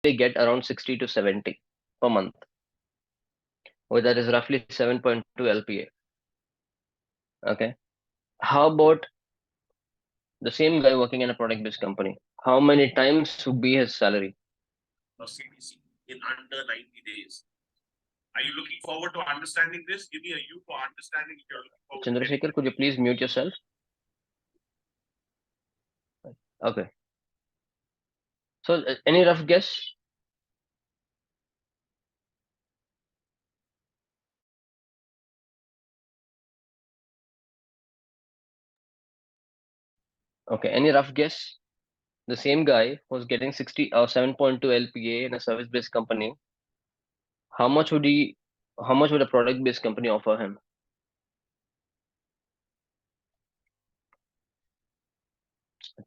get around 60 to 70 per month, or that is roughly 7.2 LPA. Okay. How about the same guy working in a product-based company? How many times would be his salary? CBC in under 90 days. Are you looking forward to understanding this? Give me a U for understanding if you're looking forward. Chandrasekhar, could you please mute yourself? Okay. So, any rough guess? Okay, any rough guess? The same guy was getting 60 or 7.2 LPA in a service-based company. How much would he? How much would a product-based company offer him?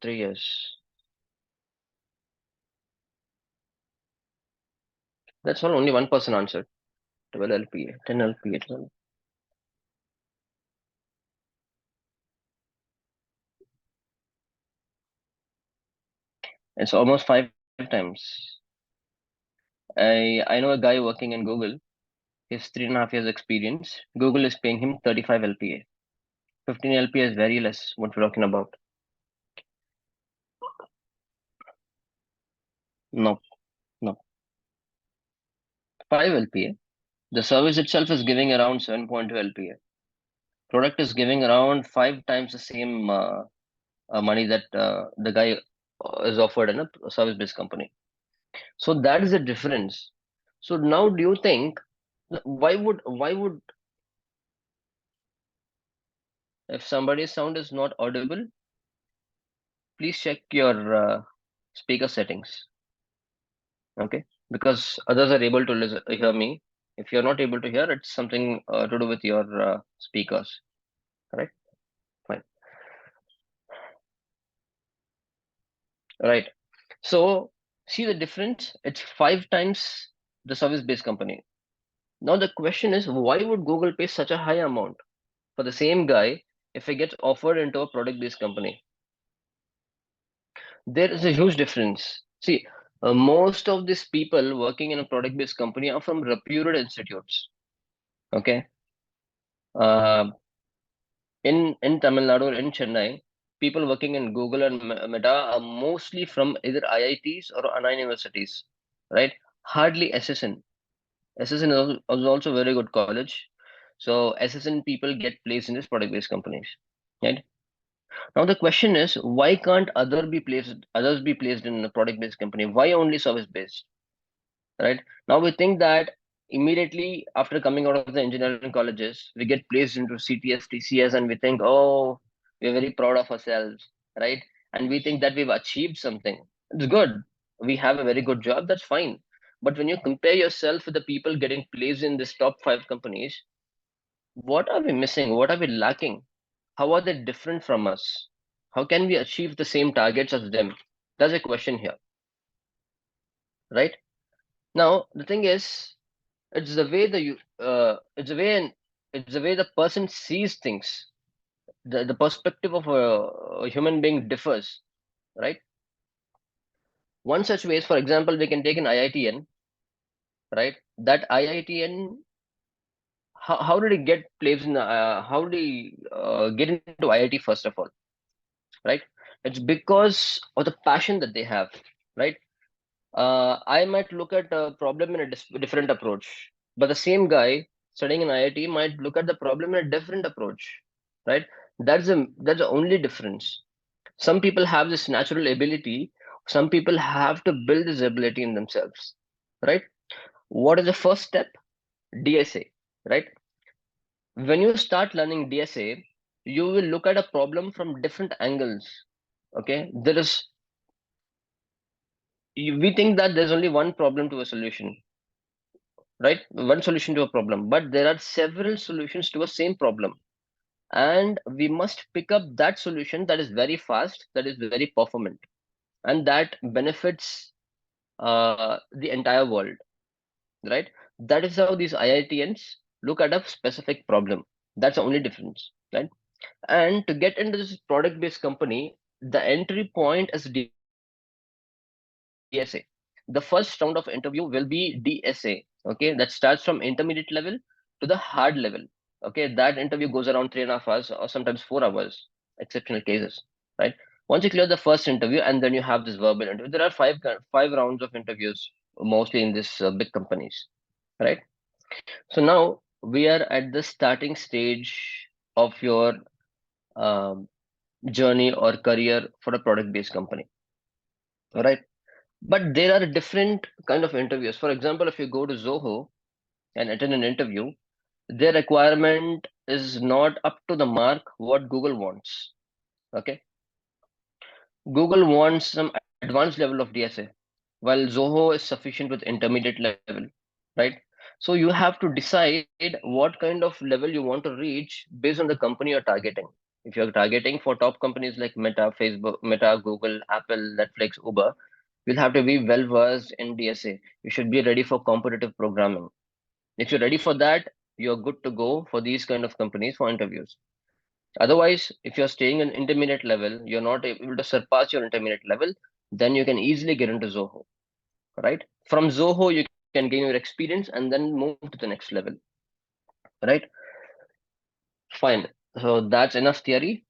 3 years. That's all. Only one person answered. 12 LPA, 10 LPA, 12. It's almost 5 times. I know a guy working in Google. He has 3.5 years experience. Google is paying him 35 LPA. 15 LPA is very less. What we're talking about? No, no. 5 LPA. The service itself is giving around 7.2 LPA. Product is giving around 5 times the same money that the guy is offered in a service-based company. So that is the difference. So now, do you think why would if somebody's sound is not audible, please check your speaker settings. Okay, because others are able to hear me. If you're not able to hear, it's something to do with your speakers. Correct? Fine. Right. So see the difference? It's 5 times the service-based company. Now the question is, why would Google pay such a high amount for the same guy if he gets offered into a product-based company? There is a huge difference. See, most of these people working in a product-based company are from reputed institutes. Okay. Uh, in Tamil Nadu or in Chennai, people working in Google and Meta are mostly from either IITs or Anna universities, right? Hardly SSN. SSN is also a very good college. So SSN people get placed in these product-based companies, right? Now the question is, why can't others be placed in a product-based company? Why only service-based? Right? Now we think that immediately after coming out of the engineering colleges, we get placed into CTS, TCS, and we think, oh, we're very proud of ourselves, right? And we think that we've achieved something. It's good. We have a very good job. That's fine. But when you compare yourself with the people getting placed in this top 5 companies, what are we missing? What are we lacking? How are they different from us? How can we achieve the same targets as them? That's a question here, right? Now, the thing is, it's the way it's the way the person sees things. The perspective of a human being differs, right? One such way is, for example, we can take an IITN, right? That IITN, how did he get placed in? How did he get into IIT first of all, right? It's because of the passion that they have, right? I might look at a problem in a different approach, but the same guy studying in IIT might look at the problem in a different approach, right? That's the only difference. Some people have this natural ability. Some people have to build this ability in themselves, right? What is the first step? DSA, right? When you start learning DSA, you will look at a problem from different angles. Okay, we think that there's only one problem to a solution, right? One solution to a problem, but there are several solutions to a same problem. And we must pick up that solution that is very fast, that is very performant, and that benefits the entire world, right? That is how these IITians look at a specific problem. That's the only difference, right? And to get into this product based company, the entry point is DSA. the first round of interview will be DSA. Okay, that starts from intermediate level to the hard level. Okay, that interview goes around 3.5 hours or sometimes 4 hours, exceptional cases, right? Once you clear the first interview and then you have this verbal interview, there are five rounds of interviews mostly in this big companies, right? So now we are at the starting stage of your um, journey or career for a product based company, right? But there are different kind of interviews. For example, if you go to Zoho and attend an interview, their requirement is not up to the mark what Google wants. Okay, Google wants some advanced level of DSA, while Zoho is sufficient with intermediate level, right? So you have to decide what kind of level you want to reach based on the company you're targeting. If you're targeting for top companies like Meta, Facebook, Meta, Google, Apple, Netflix, Uber, you'll have to be well versed in DSA. You should be ready for competitive programming. If you're ready for that, you're good to go for these kind of companies for interviews. Otherwise, if you're staying in intermediate level, you're not able to surpass your intermediate level, then you can easily get into Zoho, right? From Zoho, you can gain your experience and then move to the next level, right? Fine. So that's enough theory.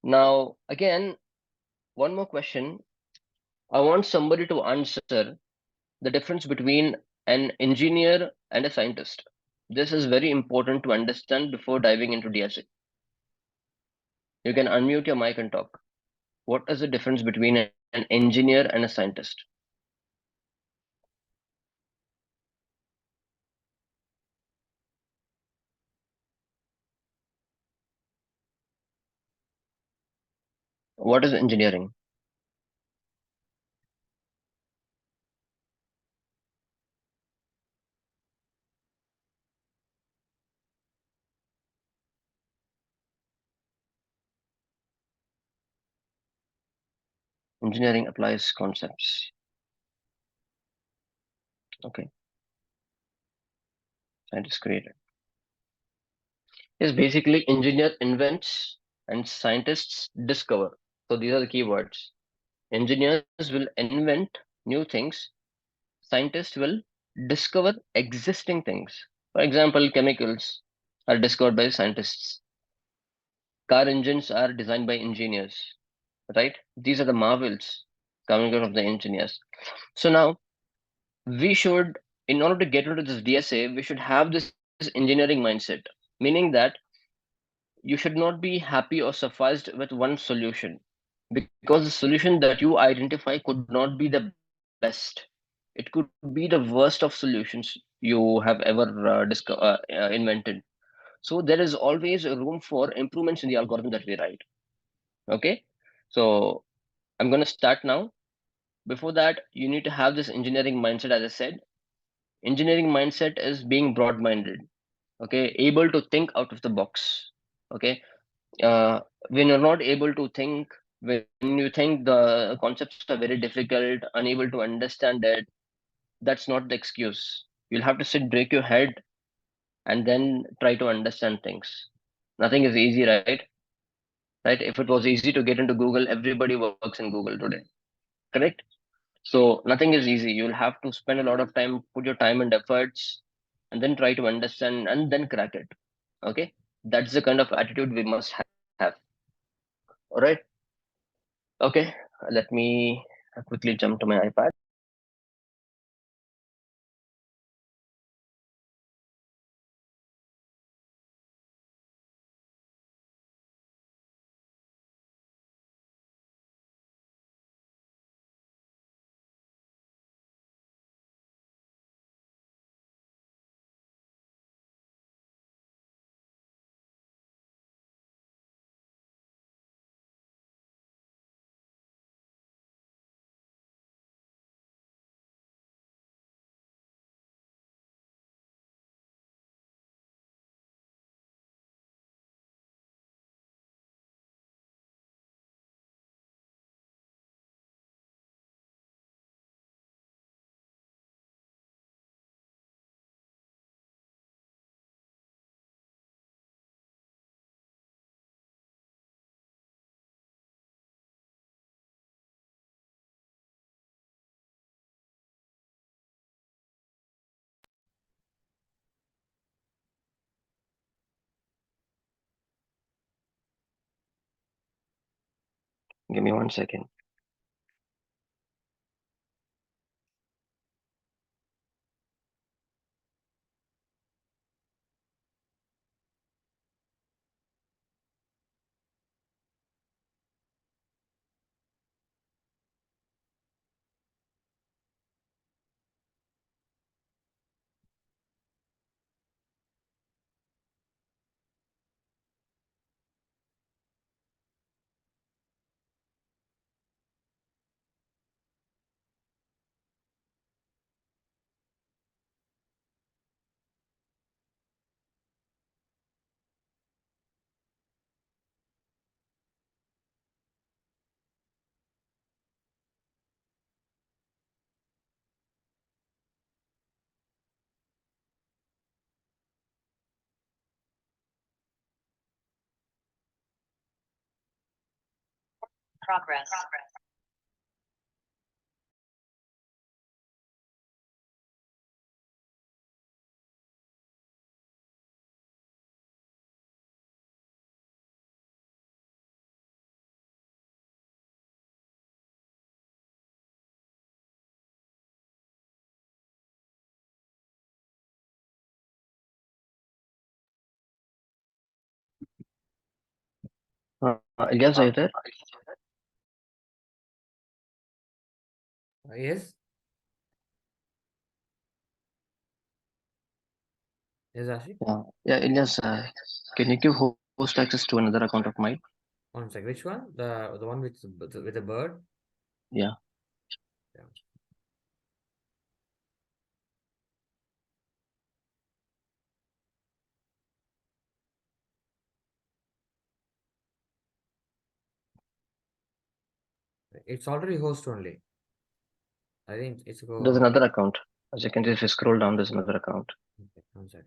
Now, again, one more question. I want somebody to answer the difference between an engineer and a scientist. This is very important to understand before diving into DSA. You can unmute your mic and talk. What is the difference between an engineer and a scientist? What is engineering? Engineering applies concepts. Okay, scientist created. Yes, basically, engineer invents and scientists discover. So these are the key words. Engineers will invent new things. Scientists will discover existing things. For example, chemicals are discovered by scientists. Car engines are designed by engineers, right? These are the marvels coming out of the engineers. So now we should, in order to get into this DSA, we should have this engineering mindset, meaning that you should not be happy or sufficed with one solution because the solution that you identify could not be the best. It could be the worst of solutions you have ever invented. So there is always a room for improvements in the algorithm that we write. Okay, so I'm going to start now. Before that, you need to have this engineering mindset. As I said, engineering mindset is being broad minded, okay, able to think out of the box. Okay, uh, when you're not able to think, when you think the concepts are very difficult, unable to understand it, that's not the excuse. You'll have to sit, break your head, and then try to understand things. Nothing is easy, right? If it was easy to get into Google, everybody works in Google today, correct? So nothing is easy. You'll have to spend a lot of time, put your time and efforts, and then try to understand and then crack it. Okay, that's the kind of attitude we must have. All right. Okay, let me quickly jump to my iPad. Give me 1 second. Progress. Ilyas, are you there? Yes. Yes, Ashik. Yeah, Ilyas, can you give host access to another account of mine? One sec. Which one? The one with the bird? Yeah. Yeah. It's already host only. I think it's There's go. another account. As you can see, if you scroll down, there's another account. Okay, one sec.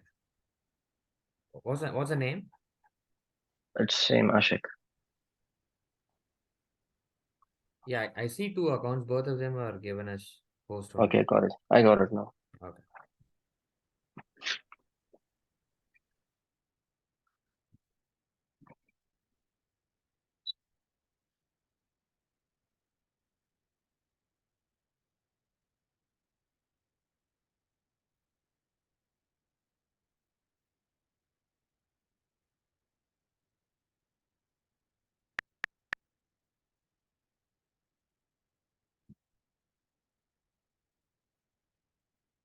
What's the name? It's same Ashik. Yeah, I see two accounts. Both of them are given as host only. Okay, got it. I got it now. Okay.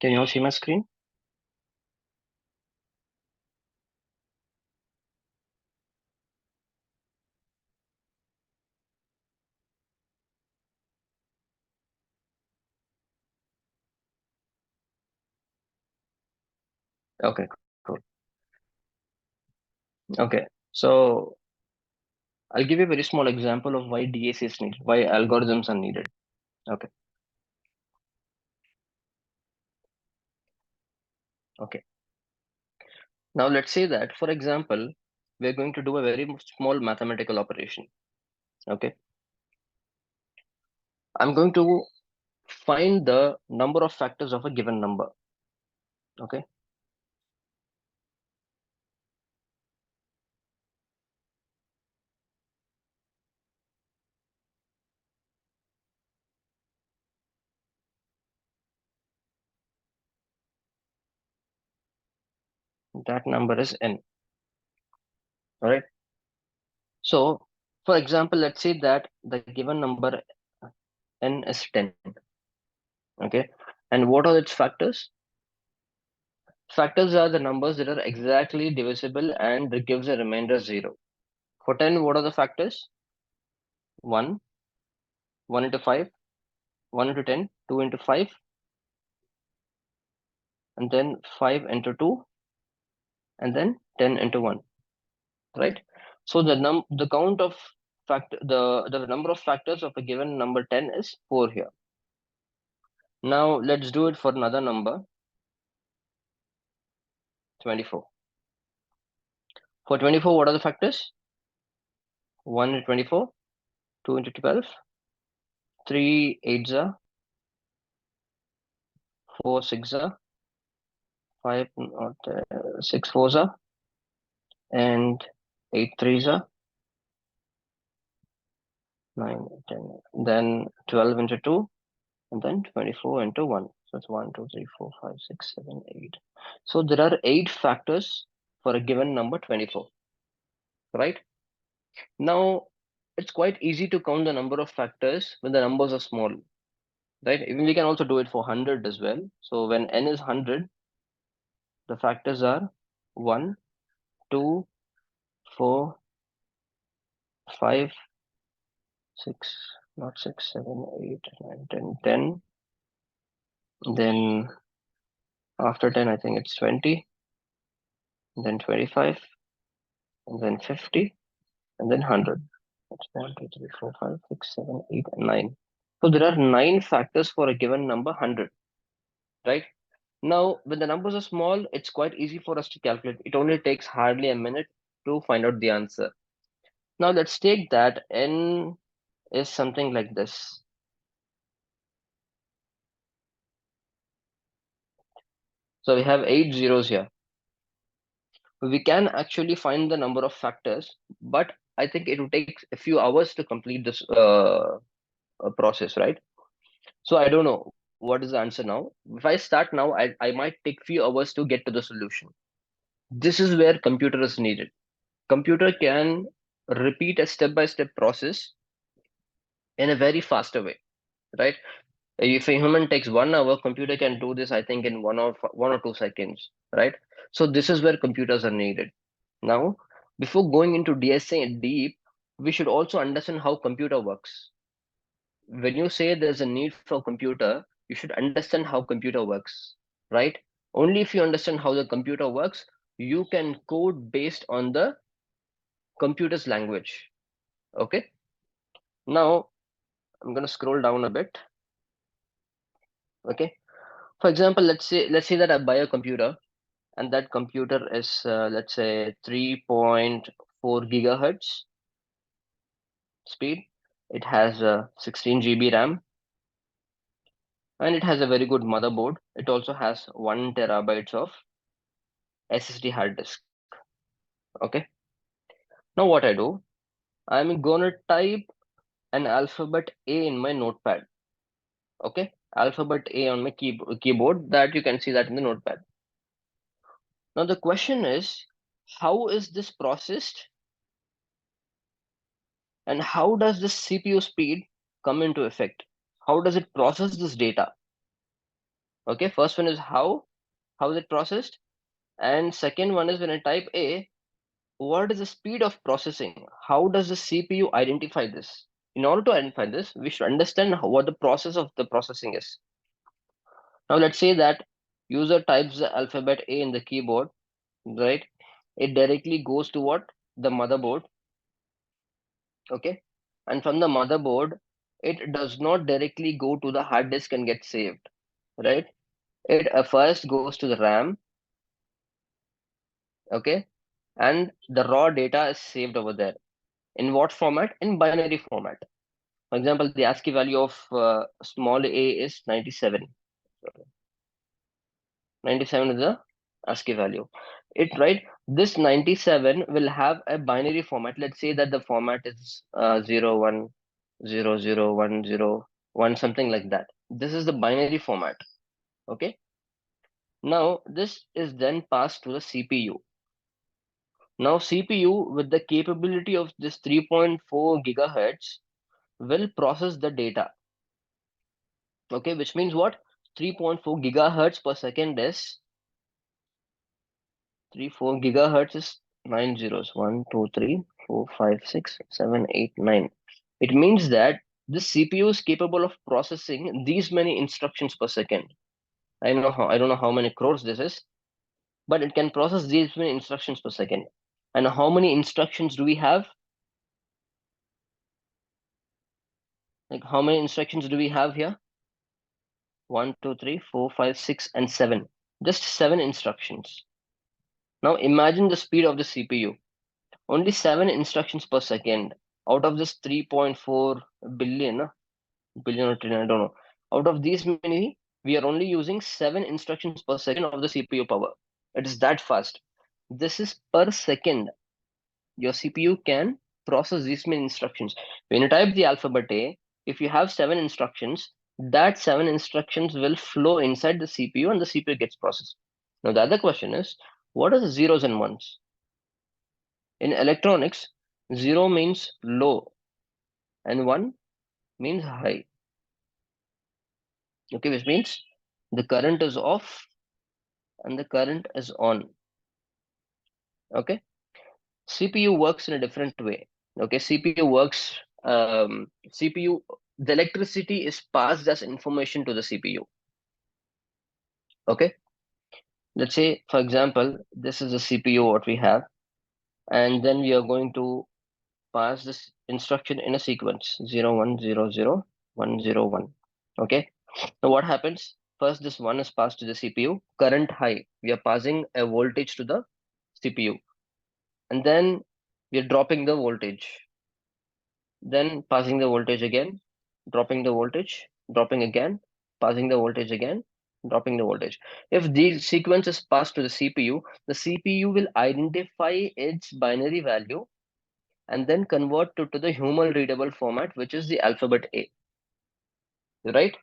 Can you all see my screen? Okay, cool. Okay, so I'll give you a very small example of why DAC is needed, why algorithms are needed. Okay, okay. Now let's say that, for example, we're going to do a very small mathematical operation. Okay, I'm going to find the number of factors of a given number. Okay, that number is n. All right. So, for example, let's say that the given number n is 10. Okay, and what are its factors? Factors are the numbers that are exactly divisible and that gives a remainder 0. For 10, what are the factors? 1, 1 into 5, 1 into 10, 2 into 5, and then 5 into 2, and then 10 into 1, right? So the count of the number of factors of a given number 10 is 4 here. Now let's do it for another number, 24. For 24, what are the factors? 1 into 24, 2 into 12, 3 8s are, 4 6 are, 5 not, 6 4s are, and 8 3s are, 9, 10, then 12 into 2, and then 24 into 1. So it's 1, 2, 3, 4, 5, 6, 7, 8. So there are 8 factors for a given number 24, right? Now, it's quite easy to count the number of factors when the numbers are small, right? Even we can also do it for 100 as well. So when n is 100, the factors are 1, 2, 4, 5, 6, not 6, 7, 8, 9, 10, 10. Then after 10, I think it's 20, then 25, and then 50, and then 100. That's 1, 2, 3, 4, 5, 6, 7, 8, and 9. So there are 9 factors for a given number 100, right? Now, when the numbers are small, it's quite easy for us to calculate. It only takes hardly a minute to find out the answer. Now, let's take that n is something like this. So we have 8 zeros here. We can actually find the number of factors, but I think it will take a few hours to complete this process, right? So I don't know what is the answer now. If I start now, I might take few hours to get to the solution. This is where computer is needed. Computer can repeat a step-by-step process in a very faster way, right? If a human takes 1 hour, computer can do this, I think, in 1 or 2 seconds, right? So this is where computers are needed. Now, before going into DSA deep, we should also understand how computer works. When you say there's a need for computer, you should understand how computer works, right? Only if you understand how the computer works, you can code based on the computer's language. Okay. Now I'm going to scroll down a bit. Okay. For example, let's say that I buy a computer, and that computer is let's say 3.4 gigahertz speed. It has 16 GB RAM, and it has a very good motherboard. It also has 1 terabytes of SSD hard disk. Okay. Now what I do, I'm gonna type an alphabet A in my notepad. Okay. Alphabet A on my keyboard, that you can see that in the notepad. Now the question is, how is this processed, and how does this CPU speed come into effect? How does it process this data? Okay, first one is how is it processed? And second one is when I type A, what is the speed of processing? How does the CPU identify this? In order to identify this, we should understand what the process of the processing is. Now let's say that user types the alphabet A in the keyboard, right? It directly goes to what? The motherboard. Okay. And from the motherboard, it does not directly go to the hard disk and get saved, right? It first goes to the RAM, okay? And the raw data is saved over there. In what format? In binary format. For example, the ASCII value of small a is 97. 97 is the ASCII value. It right. This 97 will have a binary format. Let's say that the format is 0 1 0 0 1 0 1, something like that. This is the binary format. Okay. Now this is then passed to the CPU. Now CPU with the capability of this 3.4 gigahertz will process the data. Okay, which means what? 3.4 gigahertz per second is 4 gigahertz is 9 zeros. 1, 2, 3, 4, 5, 6, 7, 8, 9. It means that this CPU is capable of processing these many instructions per second. I don't know how many crores this is, but it can process these many instructions per second. And how many instructions do we have? Like how many instructions do we have here? 1, 2, 3, 4, 5, 6, and 7. Just 7 instructions. Now imagine the speed of the CPU. Only 7 instructions per second. Out of this 3.4 billion or trillion, I don't know. Out of these many, we are only using 7 instructions per second of the CPU power. It is that fast. This is per second. Your CPU can process these many instructions. When you type the alphabet A, if you have 7 instructions, that 7 instructions will flow inside the CPU and the CPU gets processed. Now, the other question is, what are the zeros and ones? In electronics, 0 means low and 1 means high. Okay, which means the current is off and the current is on. Okay, CPU works in a different way. Okay, CPU works, CPU, the electricity is passed as information to the CPU. Okay, let's say, for example, this is the CPU what we have, and then we are going to pass this instruction in a sequence 0 1 0 0 1 0 1. Okay, now what happens? First, this 1 is passed to the CPU, current high. We are passing a voltage to the CPU, and then we are dropping the voltage, then passing the voltage again, dropping the voltage, dropping again, passing the voltage again, dropping the voltage. If these sequence is passed to the CPU will identify its binary value and then convert to the human readable format, which is the alphabet A. Right?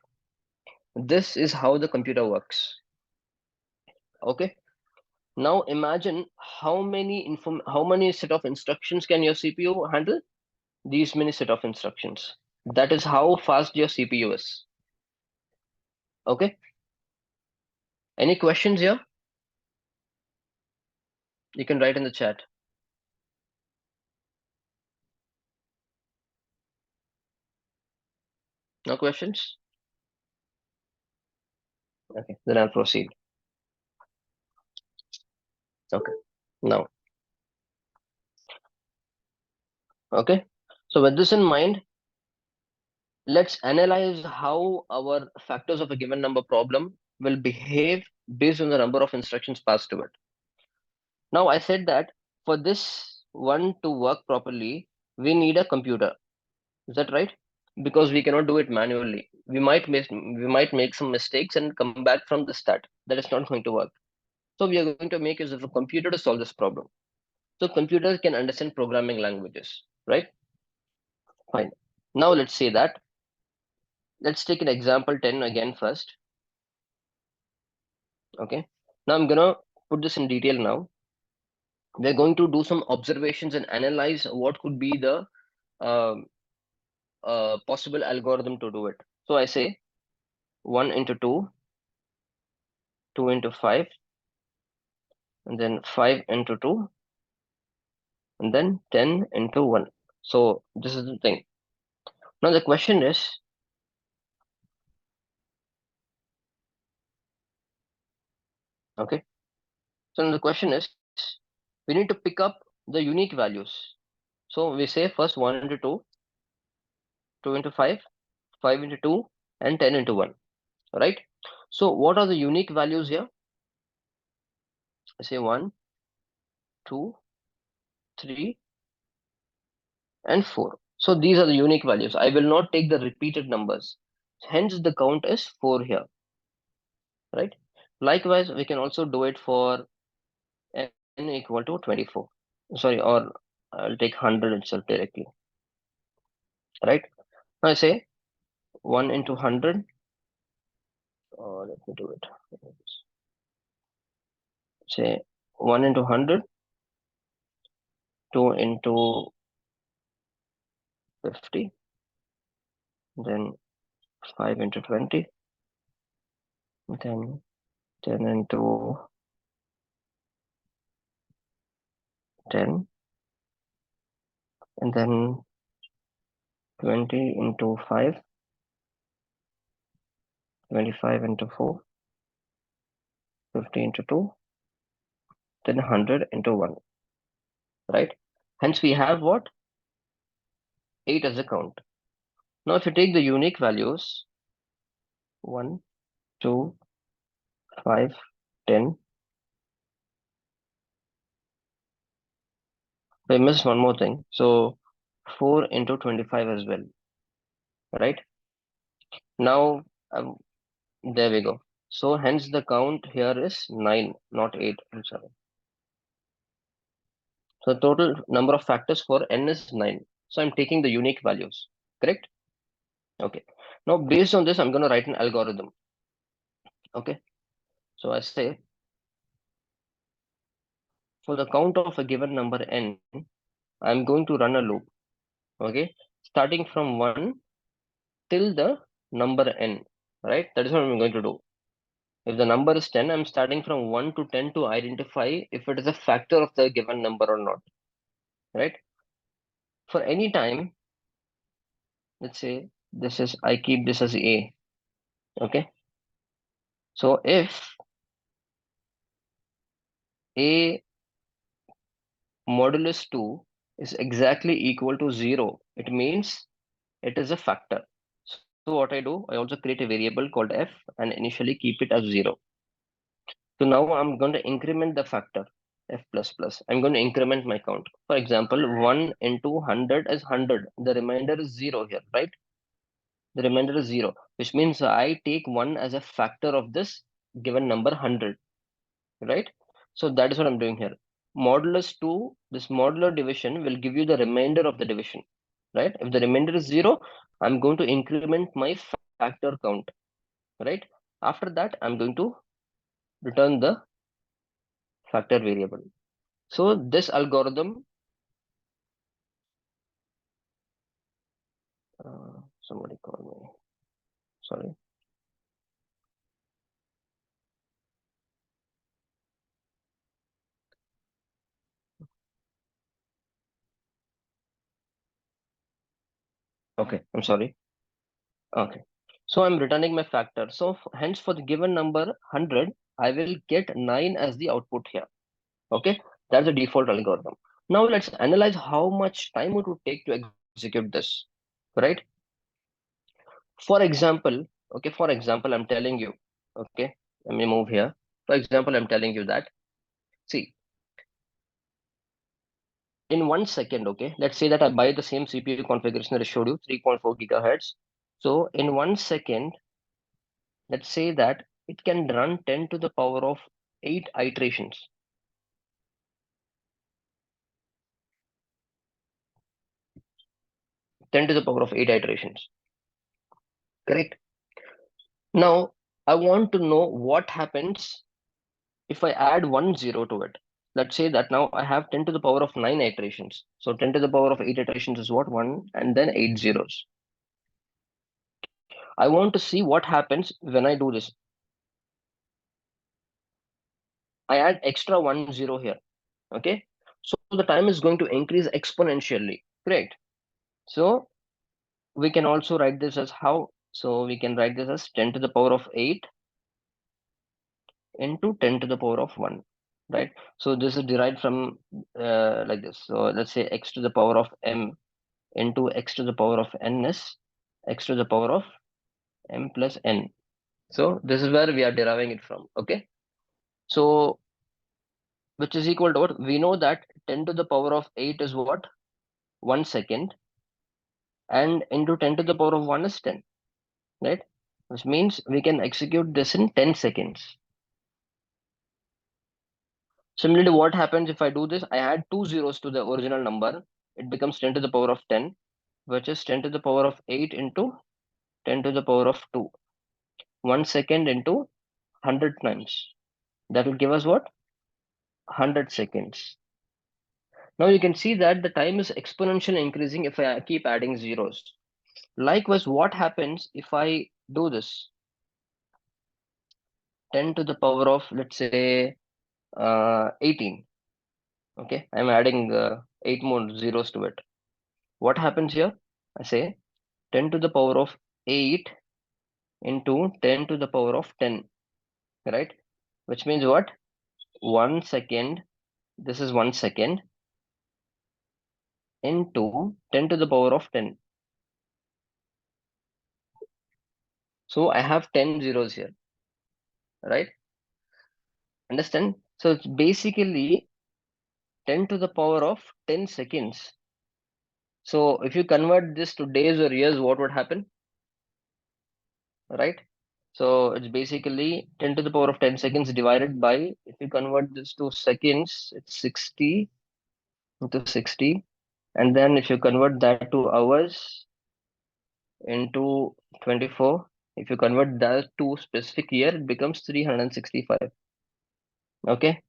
This is how the computer works. Okay. Now imagine how many set of instructions can your CPU handle? These many set of instructions. That is how fast your CPU is. Okay. Any questions here? You can write in the chat. No questions? Okay, then I'll proceed. Okay. Now, okay. So with this in mind, let's analyze how our factors of a given number problem will behave based on the number of instructions passed to it. Now, I said that for this one to work properly, we need a computer. Is that right? Because we cannot do it manually. We might make some mistakes and come back from the start. That is not going to work. So we are going to make use of a computer to solve this problem. So computers can understand programming languages, right? Fine. Now let's say that. Let's take an example 10 again first. Okay. Now I'm gonna put this in detail now. We're going to do some observations and analyze what could be the um, possible algorithm to do it. So I say 1 into 2, 2 into 5, and then 5 into 2, and then 10 into 1. So this is the thing. Now the question is, okay. So the question is, we need to pick up the unique values. So we say first 1 into 2, 2 into 5, 5 into 2, and 10 into 1, right? So what are the unique values here? I say 1, 2, 3, and 4. So these are the unique values. I will not take the repeated numbers. Hence the count is 4 here, right? Likewise, we can also do it for n equal to 24. Sorry, or I'll take 100 itself directly, right? Now I say 1 into 100. Let me do it. Say 1 into 100, 2 into 50, then 5 into 20, then 10 into 10, and then 20 into 5, 25 into 4, 50 into 2, then 100 into 1, right? Hence we have what? 8 as a count. Now if you take the unique values, 1, 2, 5, 10, I missed one more thing. So 4 into 25 as well, right? Now, there we go. So hence the count here is 9, not 8. I'm sorry. So the total number of factors for n is 9. So I'm taking the unique values, correct? Okay. Now based on this, I'm going to write an algorithm. Okay. So I say for the count of a given number n, I'm going to run a loop. Okay. Starting from 1 till the number n, right? That is what I'm going to do. If the number is 10, I'm starting from 1 to 10 to identify if it is a factor of the given number or not, right? For any time, let's say I keep this as a, okay? So if a modulus 2 is exactly equal to 0, it means it is a factor. So what I do, I also create a variable called f and initially keep it as 0. So now I'm going to increment the factor f plus plus. I'm going to increment my count. For example, 1 into 100 is 100. The remainder is 0 here, right? The remainder is 0, which means I take 1 as a factor of this given number 100, right? So that is what I'm doing here. Modulus 2, this modular division will give you the remainder of the division, right? If the remainder is 0, I'm going to increment my factor count, right? After that, I'm going to return the factor variable. So this algorithm, somebody call me, sorry. Okay, I'm sorry. Okay. So I'm returning my factor. So hence for the given number 100, I will get 9 as the output here. Okay, that's the default algorithm. Now let's analyze how much time it would take to execute this, right? For example, okay, for example, I'm telling you, okay, let me move here. For example, I'm telling you that, see, in 1 second, okay, let's say that I buy the same CPU configuration that I showed you, 3.4 gigahertz. So in 1 second, let's say that it can run 10 to the power of 8 iterations. 10 to the power of 8 iterations. Correct. Now, I want to know what happens if I add 1 0 to it. Let's say that now I have 10 to the power of 9 iterations. So 10 to the power of 8 iterations is what? 1 and then 8 zeros. I want to see what happens when I do this. I add extra 1 0 here. Okay. So the time is going to increase exponentially. Correct. So we can also write this as how? So we can write this as 10 to the power of 8 into 10 to the power of 1, right? So this is derived from like this. So let's say x to the power of m into x to the power of n is x to the power of m plus n. So this is where we are deriving it from, okay? So which is equal to what? We know that 10 to the power of 8 is what? 1 second, and into 10 to the power of 1 is 10, right? Which means we can execute this in 10 seconds. Similarly, what happens if I do this? I add 2 zeros to the original number. It becomes 10 to the power of 10, which is 10 to the power of 8 into 10 to the power of 2. 1 second into 100 times. That will give us what? 100 seconds. Now you can see that the time is exponentially increasing if I keep adding zeros. Likewise, what happens if I do this? 10 to the power of, let's say, 18. Okay, I'm adding 8 more zeros to it. What happens here? I say 10 to the power of 8 into 10 to the power of 10, right? Which means what? 1 second, this is 1 second into 10 to the power of 10. So I have 10 zeros here, right? Understand? So it's basically 10 to the power of 10 seconds. So if you convert this to days or years, what would happen? Right? So it's basically 10 to the power of 10 seconds divided by, if you convert this to seconds, it's 60 into 60. And then if you convert that to hours into 24, if you convert that to specific year, it becomes 365. Okay.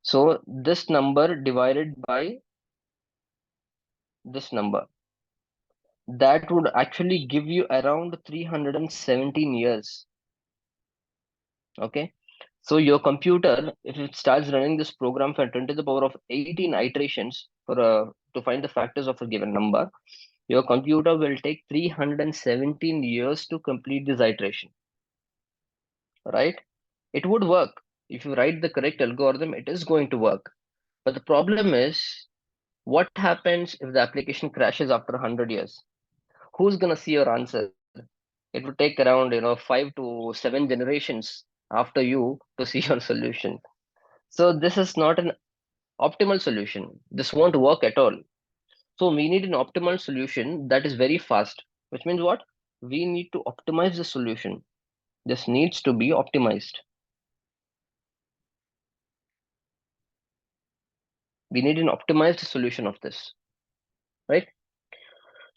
So this number divided by this number, that would actually give you around 317 years. Okay. So your computer, if it starts running this program for 10 to the power of 18 iterations to find the factors of a given number, your computer will take 317 years to complete this iteration, right? It would work. If you write the correct algorithm, it is going to work. But the problem is, what happens if the application crashes after 100 years? Who's going to see your answer? It would take around, 5 to 7 generations after you to see your solution. So this is not an optimal solution. This won't work at all. So we need an optimal solution that is very fast, which means what? We need to optimize the solution. This needs to be optimized. We need an optimized solution of this, right?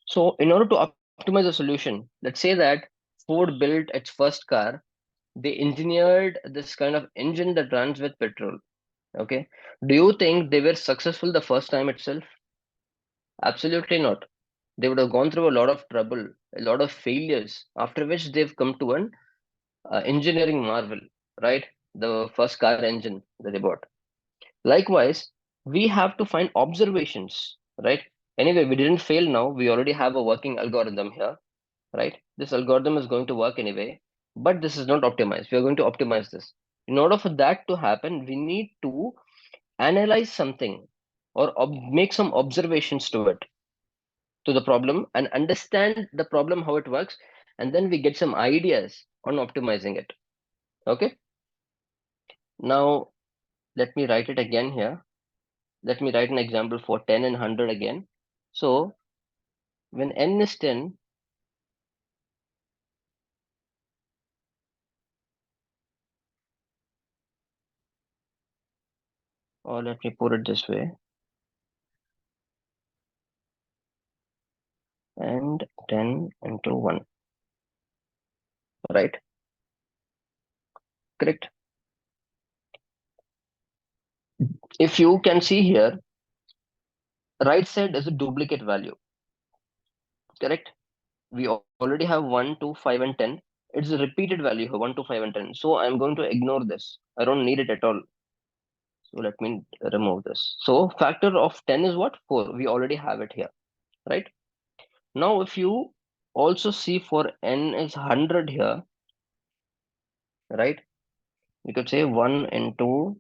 So in order to optimize the solution, let's say that Ford built its first car. They engineered this kind of engine that runs with petrol. Okay. Do you think they were successful the first time itself? Absolutely not. They would have gone through a lot of trouble, a lot of failures, after which they've come to an engineering marvel, right? The first car engine that they bought. Likewise, we have to find observations, right? Anyway, we didn't fail now. We already have a working algorithm here, right? This algorithm is going to work anyway, but this is not optimized. We are going to optimize this. In order for that to happen, we need to analyze something or make some observations to it, to the problem, and understand the problem, how it works, and then we get some ideas on optimizing it. Okay. Now, let me write it again here. Let me write an example for 10 and 100 again. So when n is 10, or let me put it this way, and 10 into 1, right? Correct. If you can see here, right side is a duplicate value, correct? We already have 1, 2, 5, and 10. It's a repeated value here, 1, 2, 5, and 10. So I'm going to ignore this. I don't need it at all. So let me remove this. So factor of 10 is what? 4. We already have it here, right? Now, if you also see for n is 100 here, right? You could say 1 into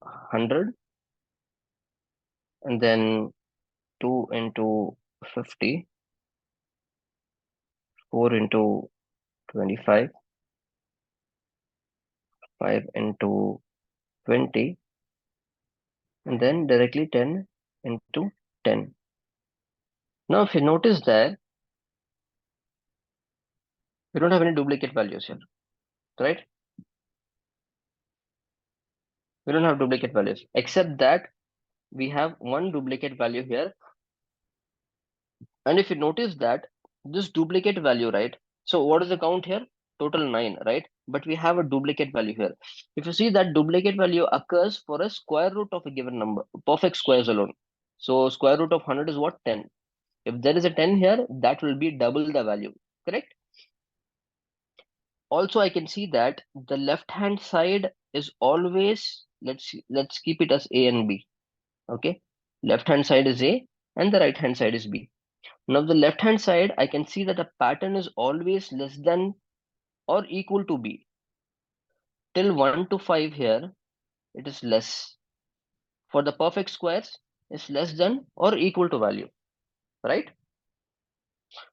100, and then 2 into 50, 4 into 25, 5 into 20, and then directly 10 into 10. Now, if you notice that we don't have any duplicate values here, right? We don't have duplicate values, except that we have one duplicate value here. And if you notice that this duplicate value, right? So what is the count here? Total 9, right? But we have a duplicate value here. If you see that duplicate value occurs for a square root of a given number, perfect squares alone. So square root of 100 is what? 10. If there is a 10 here, that will be double the value, correct? Also, I can see that the left hand side is always, let's keep it as A and B. Okay. Left hand side is A and the right hand side is B. Now the left hand side, I can see that the pattern is always less than or equal to B. Till 1 to 5 here, it is less. For the perfect squares, it's less than or equal to value, right?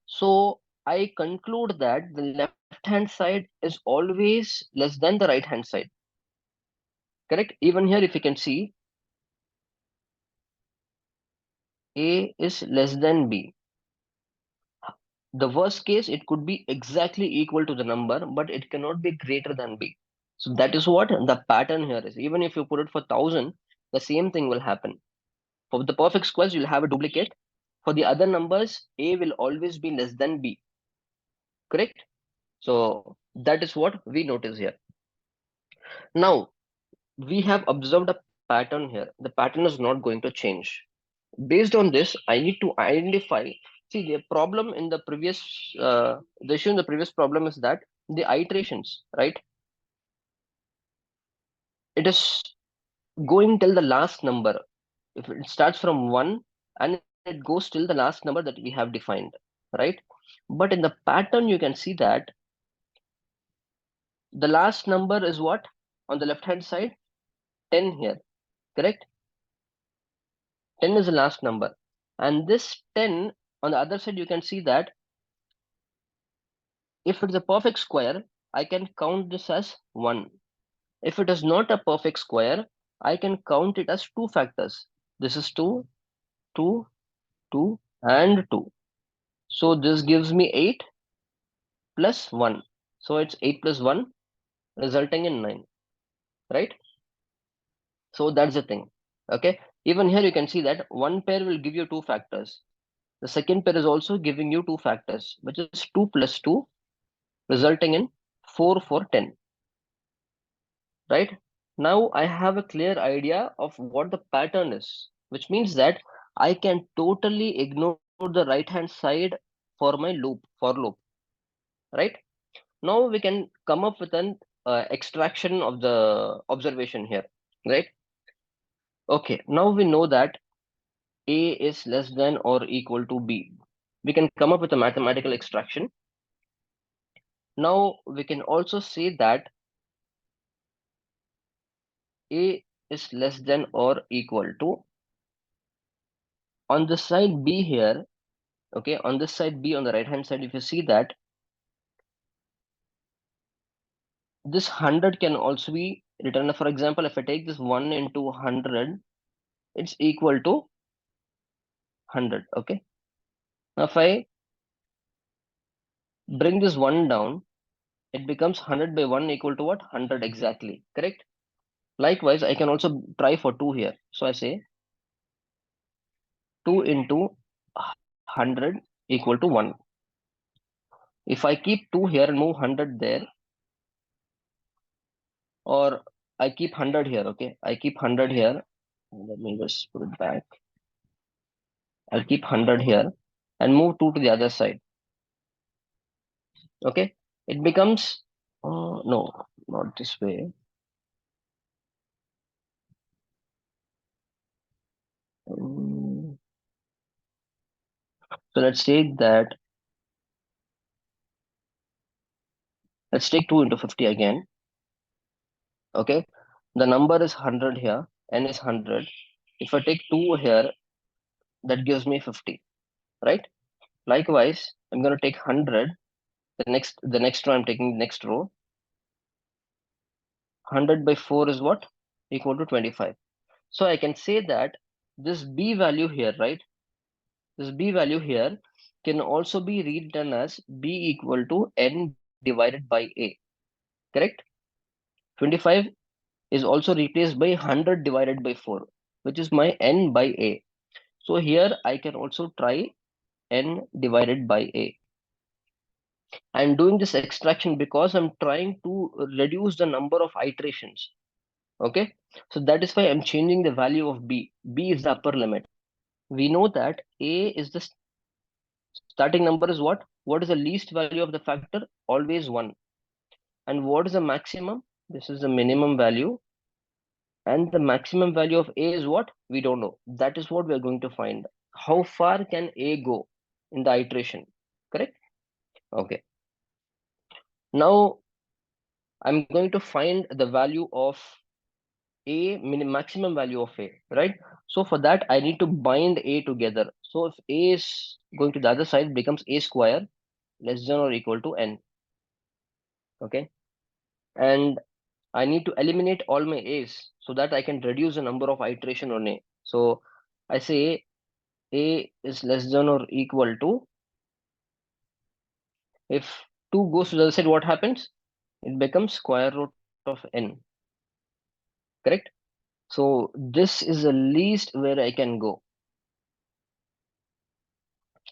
So I conclude that the left hand side is always less than the right hand side, correct? Even here, if you can see, A is less than B. The worst case, it could be exactly equal to the number, but it cannot be greater than B. So that is what the pattern here is. Even if you put it for 1000, the same thing will happen. For the perfect squares, you'll have a duplicate. For the other numbers, A will always be less than B. Correct? So that is what we notice here. Now, we have observed a pattern here. The pattern is not going to change. Based on this, I need to identify. See, the problem in the previous, the issue in the previous problem is that the iterations, right? It is going till the last number. If it starts from 1 and it goes till the last number that we have defined, right? But in the pattern, you can see that the last number is what? On the left hand side, 10 here, correct? 10 is the last number. And this 10 on the other side, you can see that if it's a perfect square, I can count this as 1. If it is not a perfect square, I can count it as 2 factors. This is 2, 2, 2, and 2. So this gives me 8 plus 1. So it's 8 plus 1, resulting in 9, right? So that's the thing. Okay. Even here you can see that one pair will give you 2 factors. The second pair is also giving you 2 factors, which is 2 plus 2, resulting in 4 for 10. Right? Now I have a clear idea of what the pattern is, which means that I can totally ignore the right hand side for my loop, for loop. Right? Now we can come up with an extraction of the observation here. Right? Okay. Now we know that A is less than or equal to B. We can come up with a mathematical extraction. Now we can also say that A is less than or equal to, on the side B here, okay, on this side B on the right hand side, if you see that this 100 can also be written. For example, if I take this 1 into 100, it's equal to 100. Okay. Now if I bring this 1 down, it becomes 100 by 1 equal to what? 100 exactly. Correct. Likewise, I can also try for 2 here. So I say 2 into 100 equal to 1. If I keep 2 here and move 100 there, or I keep 100 here, okay, I keep 100 here. Let me just put it back. I'll keep 100 here and move 2 to the other side. Okay, it becomes, no, not this way. So let's take that. Let's take 2 into 50 again. Okay, the number is 100 here, n is 100. If I take 2 here, that gives me 50, right? Likewise, I'm going to take 100. The next row, I'm taking the next row. 100 by 4 is what? Equal to 25. So I can say that this b value here, right? This b value here can also be rewritten as b equal to n divided by a. Correct? 25 is also replaced by 100 divided by 4, which is my n by a. So here I can also try n divided by a. I'm doing this extraction because I'm trying to reduce the number of iterations. Okay, so that is why I'm changing the value of b. B is the upper limit. We know that a is the starting number is what? What is the least value of the factor? Always 1. And what is the maximum? This is the minimum value. And the maximum value of a is what? We don't know. That is what we are going to find. How far can a go in the iteration? Correct? Okay. Now I'm going to find the value of a maximum value of a, right? So for that I need to bind a together. So if a is going to the other side, it becomes a square less than or equal to n. Okay, and I need to eliminate all my a's so that I can reduce the number of iteration on a. So I say a is less than or equal to, if 2 goes to the other side, what happens? It becomes square root of n. Correct? So this is the least where I can go.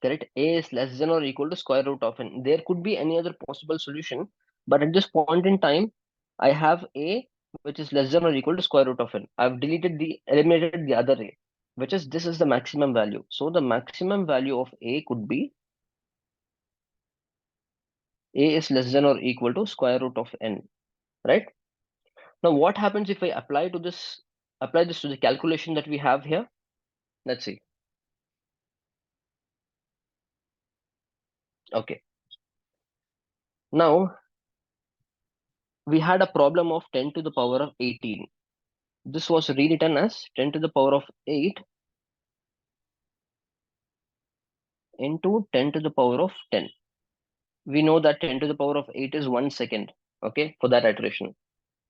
correct? A is less than or equal to square root of n. There could be any other possible solution, but at this point in time, I have A which is less than or equal to square root of n. I've eliminated the other A, which is this is the maximum value. So the maximum value of A could be A is less than or equal to square root of n, right? Now what happens if I apply this to the calculation that we have here? Let's see. Okay. Now we had a problem of 10 to the power of 18. This was rewritten as 10 to the power of 8 into 10 to the power of 10. We know that 10 to the power of 8 is 1 second, okay, for that iteration.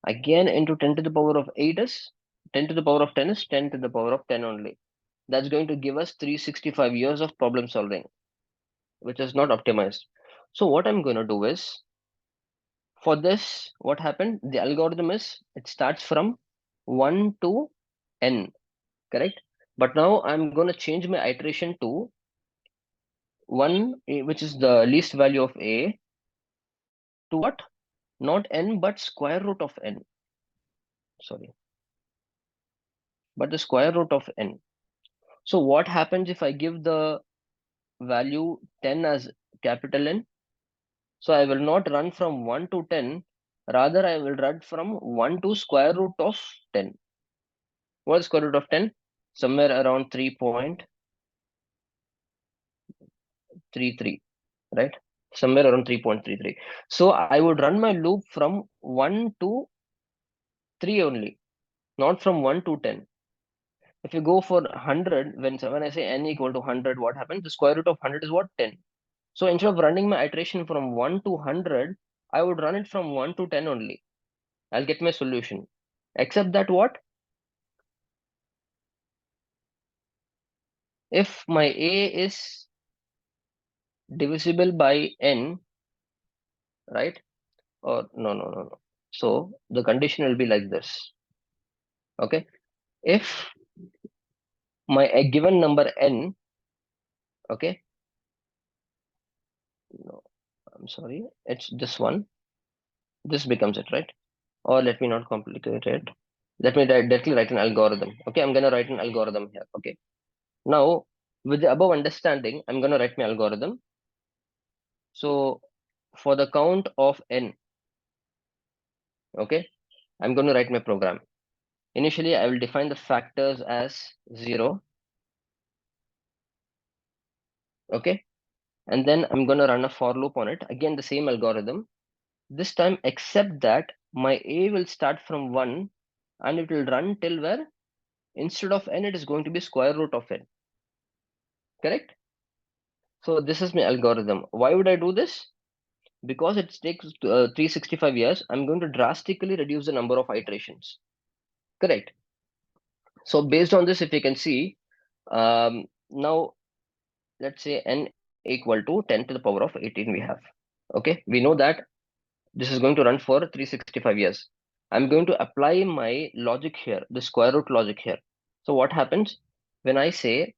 Again, into 10 to the power of 8 is 10 to the power of 10 is 10 to the power of 10 only. That's going to give us 365 years of problem solving, which is not optimized. So what I'm going to do is, for this, what happened? The algorithm is, it starts from 1 to n, correct? But now I'm going to change my iteration to 1, which is the least value of A, to what? Not n, but square root of n. Sorry, but the square root of n. So what happens if I give the value 10 as capital N? So I will not run from 1 to 10, rather I will run from 1 to square root of 10. What is square root of 10? Somewhere around 3.33, right? Somewhere around 3.33. So I would run my loop from 1 to 3 only, not from 1 to 10. If you go for 100, when I say n equal to 100, what happens? The square root of 100 is what? 10. So instead of running my iteration from 1 to 100, I would run it from 1 to 10 only. I'll get my solution. Except that what? If my A is divisible by n, right? Or no. So the condition will be like this. Okay. If my a given number n, okay. No, I'm sorry. It's this one. This becomes it, right? Or let me not complicate it. Let me directly write an algorithm. Okay, I'm gonna write an algorithm here. Okay. Now, with the above understanding, I'm gonna write my algorithm. So for the count of n, okay, I'm going to write my program. Initially, I will define the factors as 0, okay, and then I'm going to run a for loop on it. Again, the same algorithm. This time, except that my A will start from 1 and it will run till where instead of n, it is going to be square root of n, correct? So this is my algorithm. Why would I do this? Because it takes 365 years, I'm going to drastically reduce the number of iterations, correct? So based on this, if you can see, now let's say n equal to 10 to the power of 18 we have. Okay, we know that this is going to run for 365 years. I'm going to apply my logic here, the square root logic here. So what happens when I say,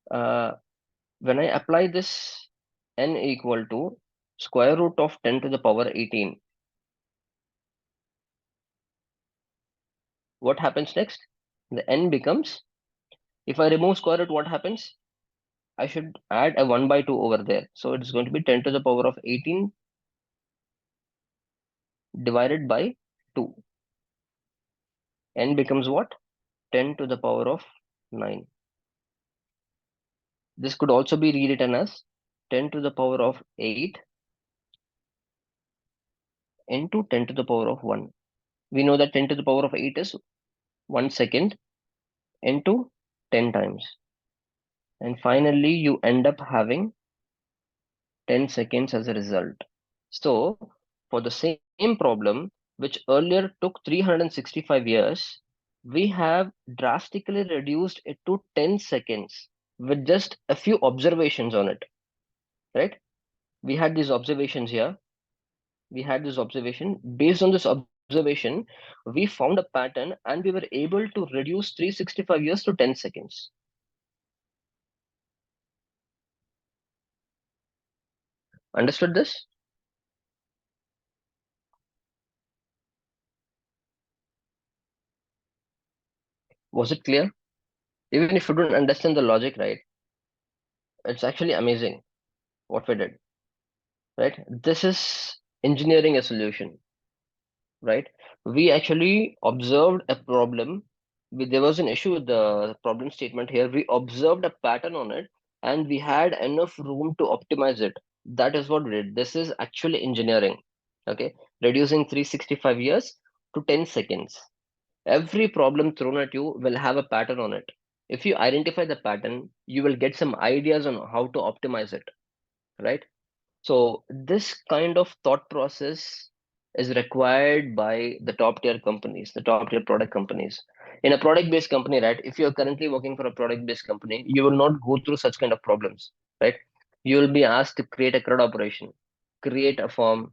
when I apply this n equal to square root of 10 to the power 18, what happens next? The n becomes, if I remove square root, what happens? I should add a 1 by 2 over there. So it's going to be 10 to the power of 18 divided by 2. N becomes what? 10 to the power of 9. This could also be rewritten as 10 to the power of 8 into 10 to the power of 1. We know that 10 to the power of 8 is 1 second into 10 times. And finally, you end up having 10 seconds as a result. So, for the same problem, which earlier took 365 years, we have drastically reduced it to 10 seconds with just a few observations on it, right? We had these observations here. We had this observation. Based on this observation, we found a pattern and we were able to reduce 365 years to 10 seconds. Understood this? Was it clear? Even if you don't understand the logic, right? It's actually amazing what we did, right? This is engineering a solution, right? We actually observed a problem. There was an issue with the problem statement here. We observed a pattern on it and we had enough room to optimize it. That is what we did. This is actually engineering, okay? Reducing 365 years to 10 seconds. Every problem thrown at you will have a pattern on it. If you identify the pattern, you will get some ideas on how to optimize it, right? So this kind of thought process is required by the top tier companies, the top tier product companies. In a product based company, right? If you're currently working for a product based company, you will not go through such kind of problems, right? You will be asked to create a CRUD operation, create a form.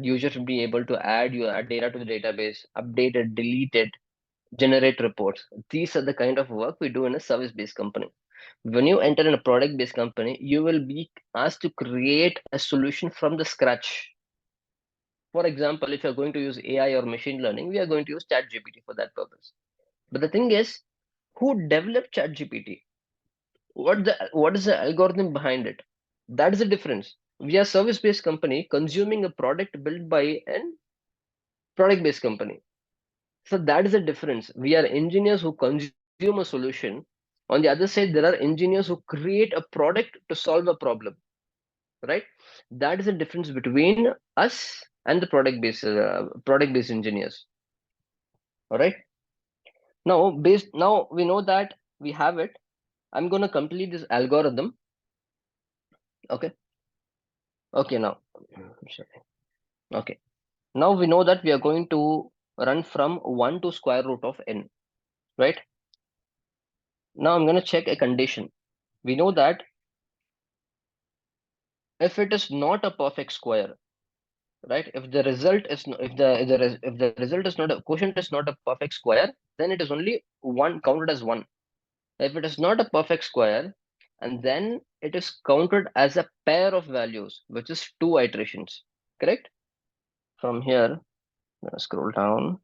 User should be able to add your data to the database, update it, delete it, generate reports. These are the kind of work we do in a service based company. When you enter in a product based company, you will be asked to create a solution from the scratch. For example, if you're going to use AI or machine learning, we are going to use ChatGPT for that purpose. But the thing is, who developed ChatGPT? What is the algorithm behind it? That is the difference. We are service based company consuming a product built by an product based company. So that is the difference. We are engineers who consume a solution. On the other side, there are engineers who create a product to solve a problem, right? That is the difference between us and the product based engineers. All right. Now we know that we have it. I'm going to complete this algorithm. Okay. Okay. Now, sorry. Okay. Now we know that we are going to run from 1 to square root of n, right? Now I'm going to check a condition. We know that if it is not a perfect square, right? If the result is if the result is not a quotient is not a perfect square, then it is only one counted as one. If it is not a perfect square, and then it is counted as a pair of values, which is two iterations. Correct? From here, scroll down.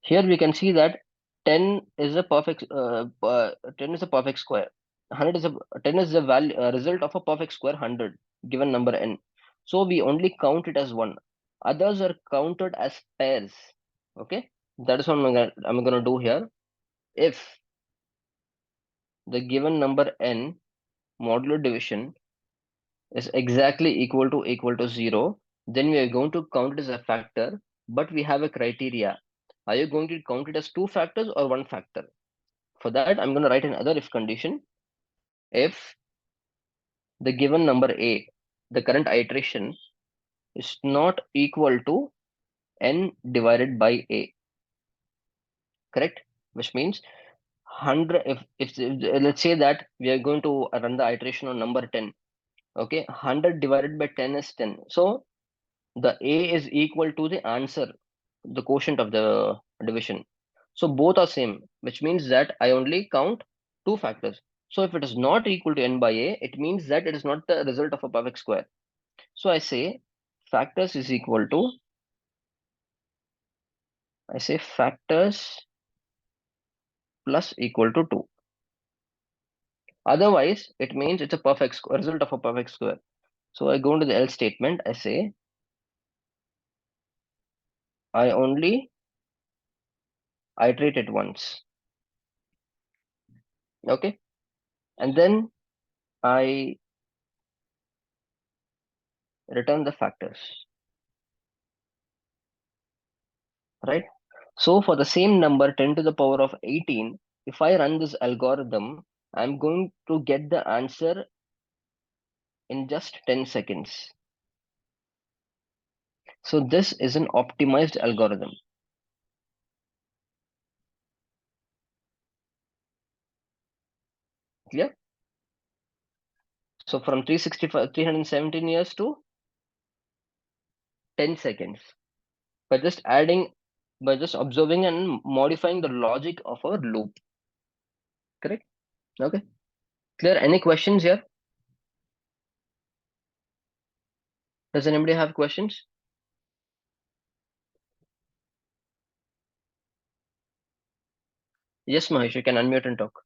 Here we can see that 10 is a perfect 10 is a perfect square. 100 is a 10 is the value result of a perfect square 100 given number n. So we only count it as one. Others are counted as pairs. Okay, that is what I'm gonna do here. If the given number n modulo division is exactly equal to 0, then we are going to count it as a factor, but we have a criteria. Are you going to count it as two factors or one factor? For that, I'm going to write another if condition. If the given number a, the current iteration, is not equal to n divided by a, correct? Which means 100, if let's say that we are going to run the iteration on number 10, okay? 100 divided by 10 is 10. So the a is equal to the answer, the quotient of the division. So both are same, which means that I only count two factors. So if it is not equal to n by a, it means that it is not the result of a perfect square. So factors is equal to, I say factors plus equal to 2. Otherwise, it means it's a result of a perfect square. So I go into the else statement, I say I only iterate it once. Okay. And then I return the factors, right? So for the same number 10 to the power of 18, if I run this algorithm, I'm going to get the answer in just 10 seconds. So this is an optimized algorithm. Clear? So from 317 years to 10 seconds by just observing and modifying the logic of our loop. Correct? Okay. Clear? Any questions here? Does anybody have questions? Yes, Mahesh, you can unmute and talk.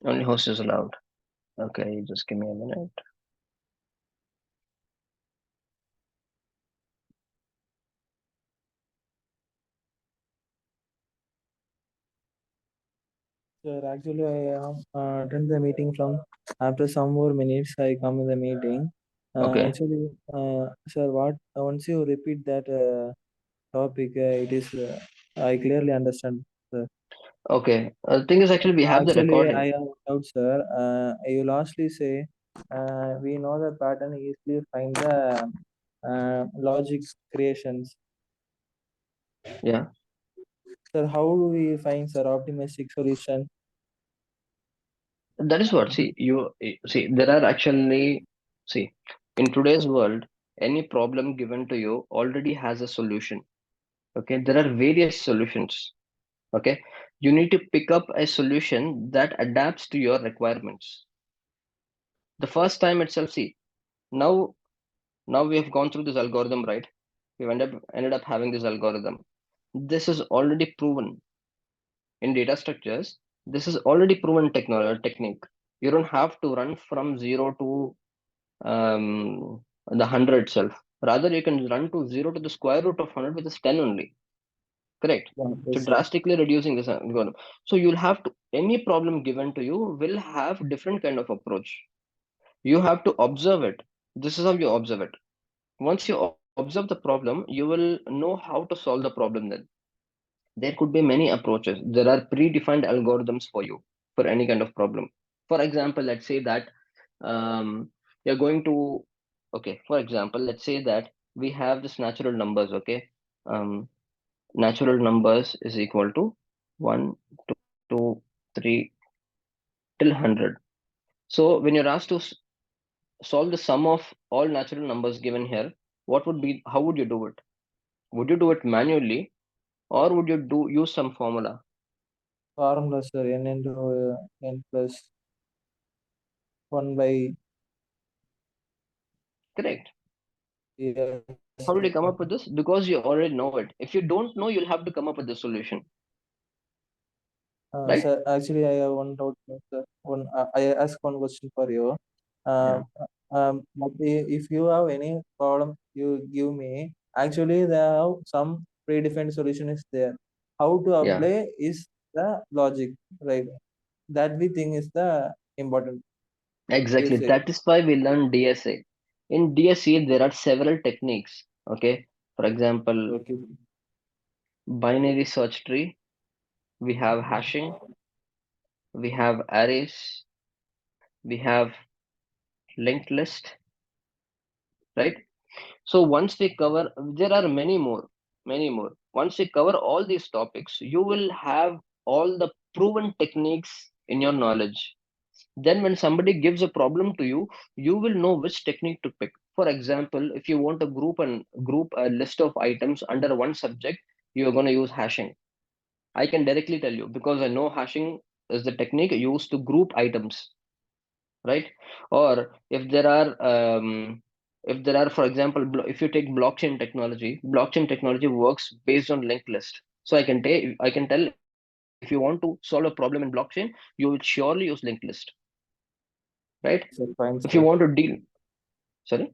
Only host is allowed. Okay, just give me a minute. Sir, actually, I attend the meeting from after some more minutes. I come in the meeting. Okay, Sir, what once you repeat that topic, it is I clearly understand, sir. okay. The thing is, actually, we have the Actually, I recording. have doubt, sir. You lastly say we know the pattern easily find the logic creations. Yeah, Sir, how do we find sir optimistic solution? that is what. See, see. There are actually, see, in today's world, any problem given to you already has a solution. Okay, there are various solutions. Okay, you need to pick up a solution that adapts to your requirements. The first time itself, see, now now we have gone through this algorithm, right? We've ended up having this algorithm. This is already proven in data structures. This is already proven technique. You don't have to run from zero to the 100 itself. Rather, you can run to zero to the square root of 100 with just 10 only. Correct. Yeah, So yes, sir. drastically reducing this algorithm. So you'll have to, any problem given to you will have different kind of approach. You have to observe it. This is how you observe it. Once you observe the problem, you will know how to solve the problem then. There could be many approaches. There are predefined algorithms for you for any kind of problem. For example, let's say that you're going to, okay, for example, let's say that we have this natural numbers, okay? Um, Natural numbers is equal to 1, 2, 3 till 100. So when you're asked to solve the sum of all natural numbers given here, what would be, how would you do it? Would you do it manually or would you do use some formula? Formula, sir. N into n plus 1 by. Correct. Yes, How did sir. you come up with this? Because you already know it. If you don't know, you'll have to come up with the solution, right? Sir, actually, I have one doubt, sir. I ask one question for you. Yeah. But if you have any problem, you give me. Actually, there have some predefined solution is there. How to Yeah. apply is the logic, right? That we think is the important. You Exactly. say. That is why we learn DSA. In DSA, there are several techniques. Okay. For example, Okay. binary search tree, we have hashing, we have arrays, we have linked list, right? So once we cover, there are many more, many more. Once we cover all these topics, you will have all the proven techniques in your knowledge. Then when somebody gives a problem to you, you will know which technique to pick. For example, if you want to group a list of items under one subject, you are going to use hashing. I can directly tell you because I know hashing is the technique used to group items, right? Or if there are, for example, if you take blockchain technology works based on linked list. So I can tell if you want to solve a problem in blockchain, you will surely use linked list, right? Sir, fine, If you sir. want to deal, sorry,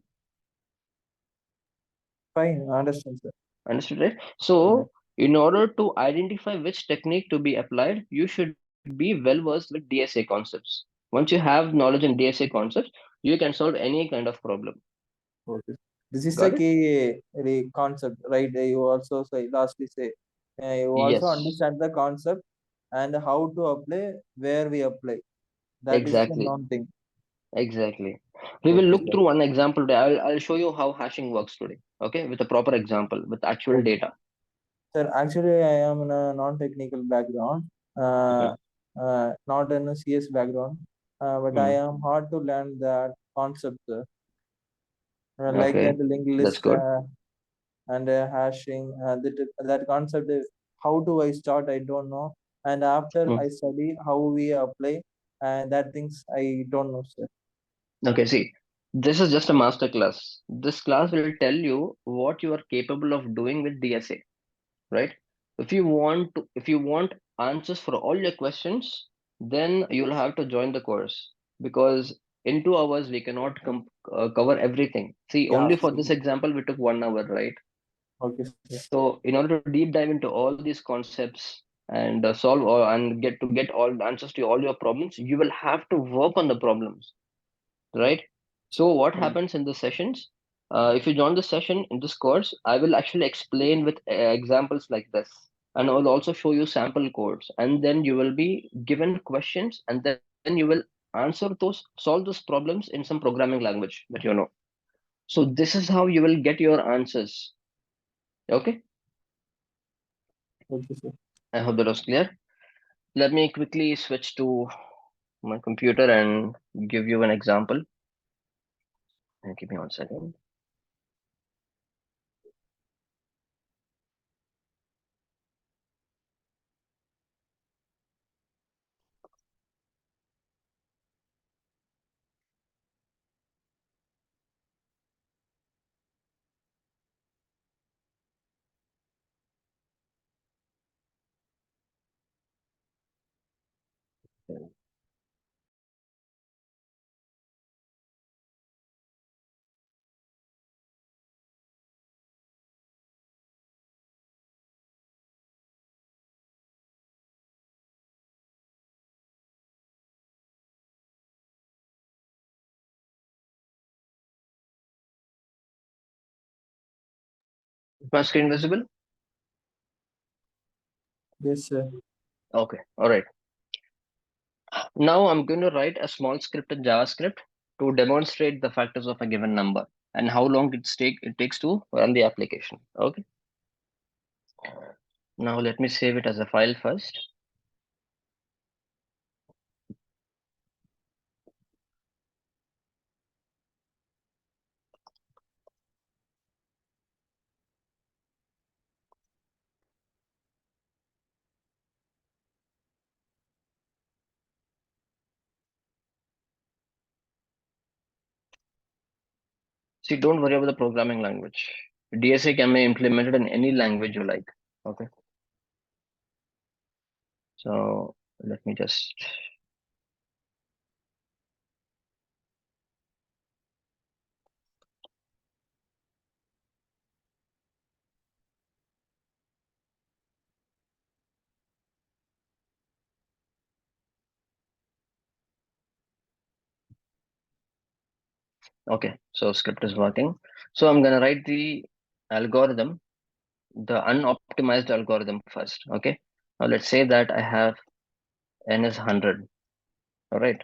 Fine, I understand, sir. understood, right? Yeah. So in order to identify which technique to be applied, you should be well versed with DSA concepts. Once you have knowledge in DSA concepts, you can solve any kind of problem. Okay. This is Got the it? key concept, right? You also say lastly say you also Yes, understand the concept and how to apply, where we apply. That is the exactly. non thing. Exactly. We will Okay, look sir. through one example today. I'll show you how hashing works today. Okay, with a proper example, with actual Okay. data. Sir, actually, I am in a non-technical background, Mhm. not in a CS background. but I am hard to learn that concept, like Okay, that linked that's list good. and hashing. That concept, how do I start? I don't know. And after Mm. I study how we apply, that things I don't know, sir. Okay, see, this is just a master class. This class will tell you what you are capable of doing with DSA, right? If you want answers for all your questions, then you'll have to join the course, because in 2 hours we cannot cover everything. See, Yeah, only for sir. this example we took 1 hour, right? Okay, sir. So in order to deep dive into all these concepts and solve and get all the answers to all your problems, you will have to work on the problems, right? So what Mm. happens in the sessions? If you join the session in this course, I will actually explain with examples like this, and I will also show you sample codes, and then you will be given questions, and then you will solve those problems in some programming language that you know. So this is how you will get your answers. Okay, Okay, sir. I hope that was clear. Let me quickly switch to my computer and give you an example. Give me 1 second. Is my screen visible? Yes, sir. Okay, all right. Now I'm going to write a small script in JavaScript to demonstrate the factors of a given number and how long it takes to run the application. Okay. Now let me save it as a file first. See, don't worry about the programming language. DSA can be implemented in any language you like. Okay. So let me just. Okay, so script is working. So I'm gonna write the algorithm, the unoptimized algorithm first. Okay. Now let's say that I have n is 100. All right.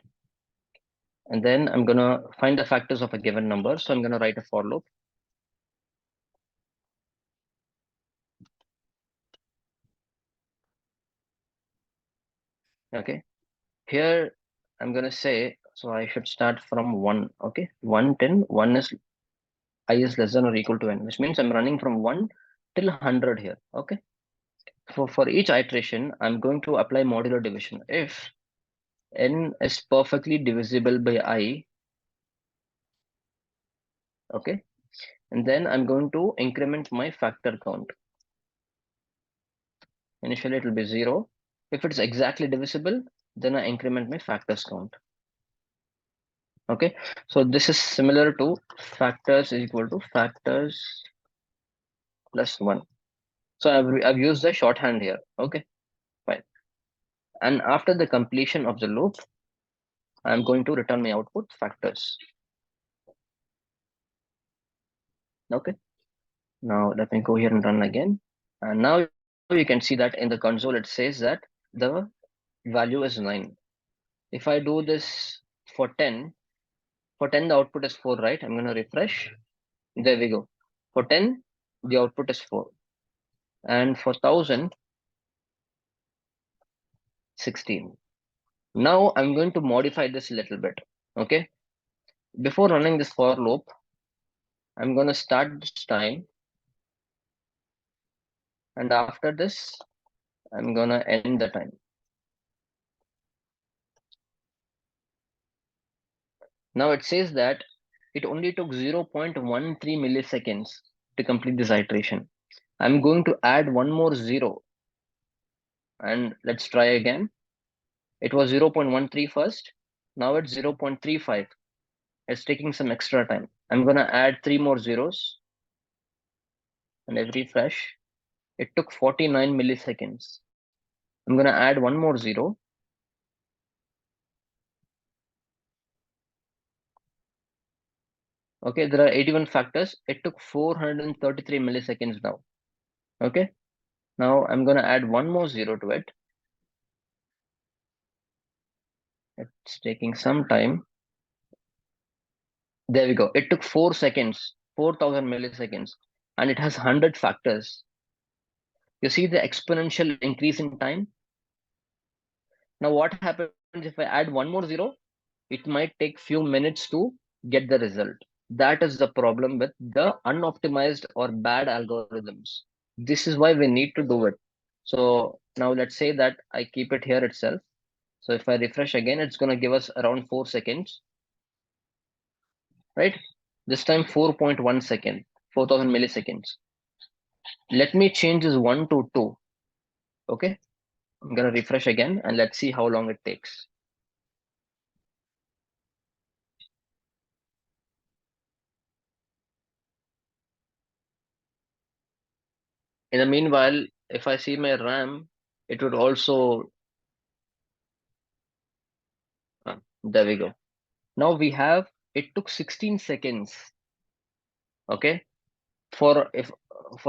And then I'm gonna find the factors of a given number. So I'm gonna write a for loop. Okay. Here I'm gonna say, so I should start from 1. Okay. 1, 10, 1 is I is less than or equal to n, which means I'm running from 1 till 100 here. Okay. For each iteration, I'm going to apply modular division. If n is perfectly divisible by I, okay, and then I'm going to increment my factor count. Initially it will be 0. If it's exactly divisible, then I increment my factors count. Okay, so this is similar to factors is equal to factors plus 1. So I've used the shorthand here. Okay, fine. And after the completion of the loop, I'm going to return my output factors. Okay, now let me go here and run again. And now you can see that in the console it says that the value is 9. If I do this for 10, for 10 the output is 4, right? I'm going to refresh. There we go. For 10, the output is 4. And for 1000, 16. Now I'm going to modify this a little bit. Okay. Before running this for loop, I'm going to start this time. And after this, I'm going to end the time. Now it says that it only took 0.13 milliseconds to complete this iteration. I'm going to add one more zero and let's try again. It was 0.13 first. Now it's 0.35. It's taking some extra time. I'm going to add three more zeros and I refresh. It took 49 milliseconds. I'm going to add one more zero. Okay, there are 81 factors. It took 433 milliseconds now. Okay, now I'm going to add one more zero to it. It's taking some time. There we go. It took 4 seconds, 4000 milliseconds, and it has 100 factors. You see the exponential increase in time? Now, what happens if I add one more zero? It might take few minutes to get the result. That is the problem with the unoptimized or bad algorithms. This is why we need to do it. So now let's say that I keep it here itself. So if I refresh again, it's going to give us around 4 seconds, right? This time 4.1 second, 4000 milliseconds. Let me change this 1 to 2. Okay. I'm going to refresh again and let's see how long it takes. In the meanwhile, if I see my RAM, it would also, there we go. Now we have, it took 16 seconds. Okay. For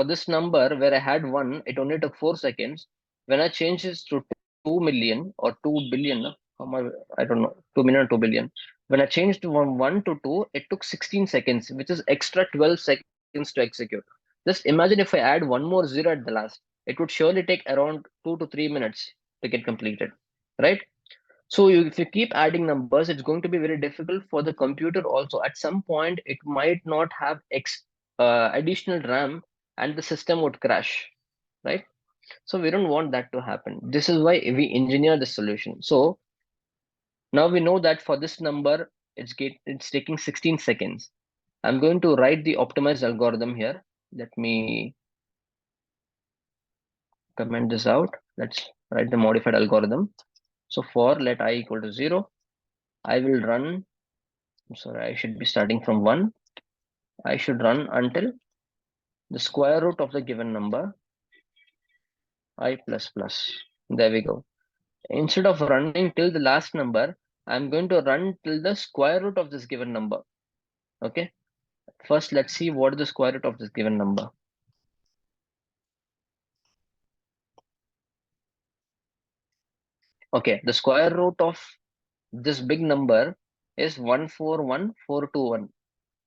this number where I had one, it only took 4 seconds. When I change this to 2 million or 2 billion, I don't know, 2 million or 2 billion. When I changed from 1 to 2, it took 16 seconds, which is extra 12 seconds to execute. Just imagine if I add one more zero at the last, it would surely take around 2 to 3 minutes to get completed, right? So if you keep adding numbers, it's going to be very difficult for the computer also. At some point, it might not have additional RAM and the system would crash, right? So we don't want that to happen. This is why we engineer the solution. So now we know that for this number, it's taking 16 seconds. I'm going to write the optimized algorithm here. Let me comment this out. Let's write the modified algorithm. So for let I equal to 0, I will run, I'm sorry, I should be starting from 1. I should run until the square root of the given number, I plus plus. There we go. Instead of running till the last number, I'm going to run till the square root of this given number. Okay. First, let's see what is the square root of this given number. Okay, the square root of this big number is 141421.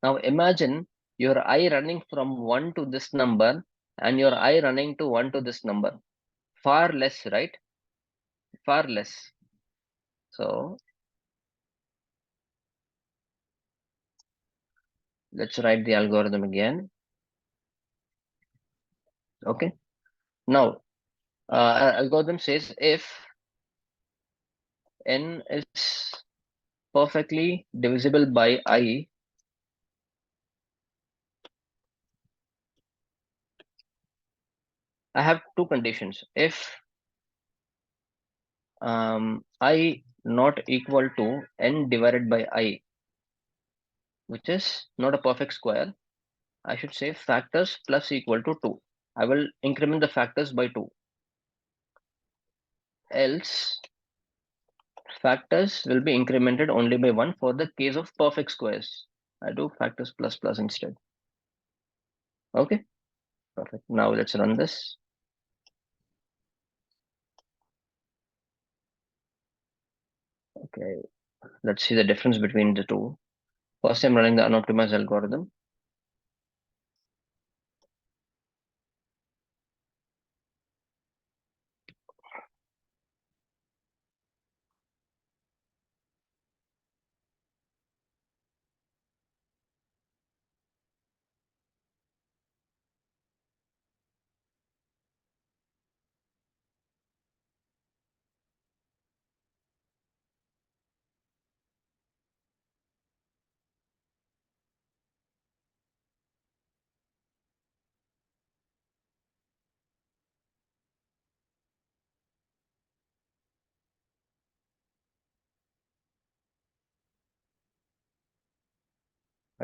Now imagine your I running from 1 to this number and your I running to 1 to this number. Far less, right? Far less. So let's write the algorithm again. Okay. Now, algorithm says if n is perfectly divisible by I, I have two conditions. If I not equal to n divided by I, which is not a perfect square, I should say factors plus equal to 2. I will increment the factors by 2. Else, factors will be incremented only by 1 for the case of perfect squares. I do factors plus plus instead. Okay, perfect. Now let's run this. Okay, let's see the difference between the two. First, I'm running the unoptimized algorithm.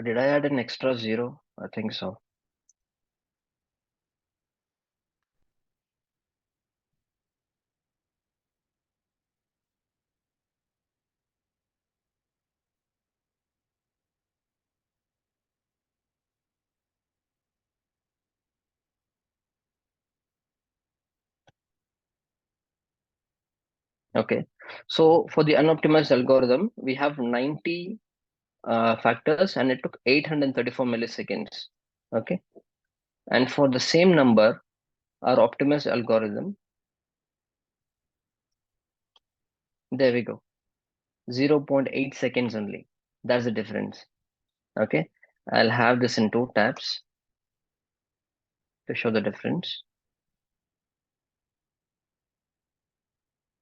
Did I add an extra zero? I think so. Okay. So for the unoptimized algorithm, we have 90 factors and it took 834 milliseconds. Okay. And for the same number, our optimized algorithm, there we go, 0.8 seconds only. That's the difference. Okay. I'll have this in 2 tabs to show the difference.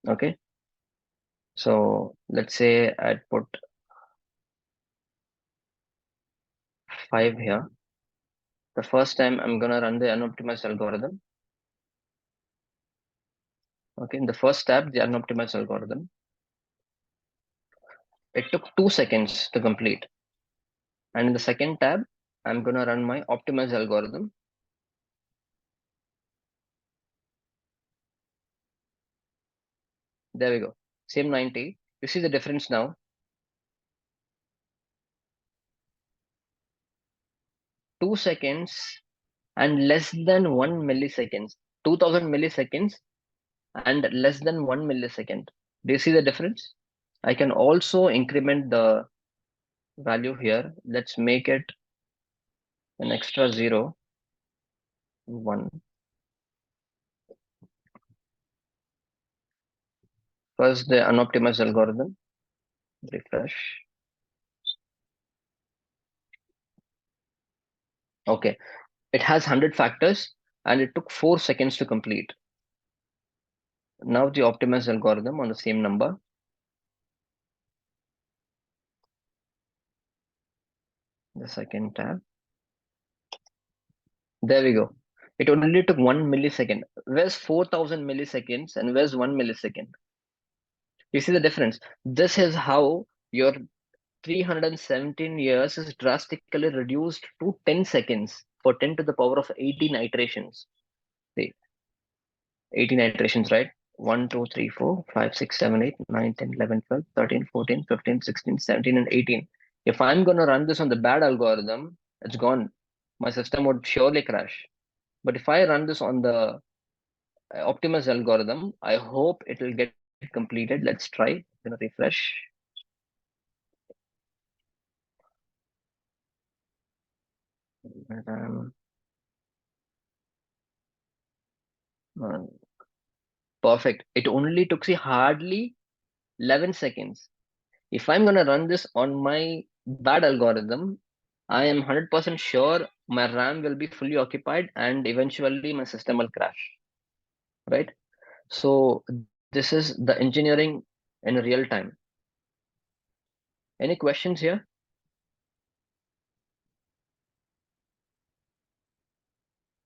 Okay. So let's say I put 5 here. The first time I'm gonna run the unoptimized algorithm. Okay, in the first tab, the unoptimized algorithm, it took 2 seconds to complete. And in the second tab, I'm gonna run my optimized algorithm. There we go. Same 90. You see the difference now? Two seconds and less than 1 millisecond. 2000 milliseconds and less than 1 millisecond. Do you see the difference? I can also increment the value here. Let's make it an extra 0, 1. First, the unoptimized algorithm. Refresh. Okay. It has 100 factors and it took 4 seconds to complete. Now the optimized algorithm on the same number. The second tab. There we go. It only took 1 millisecond. Where's 4000 milliseconds and where's 1 millisecond? You see the difference? This is how your 317 years is drastically reduced to 10 seconds for 10 to the power of 18 iterations. See, 18 iterations, right? 1, 2, 3, 4, 5, 6, 7, 8, 9, 10, 11, 12, 13, 14, 15, 16, 17, and 18. If I'm going to run this on the bad algorithm, it's gone. My system would surely crash. But if I run this on the optimized algorithm, I hope it will get completed. Let's try. I'm going to refresh. Uh, Perfect. It only took hardly 11 seconds. If I'm going to run this on my bad algorithm, I am 100% sure my RAM will be fully occupied and eventually my system will crash, right? So this is the engineering in real time. Any questions here?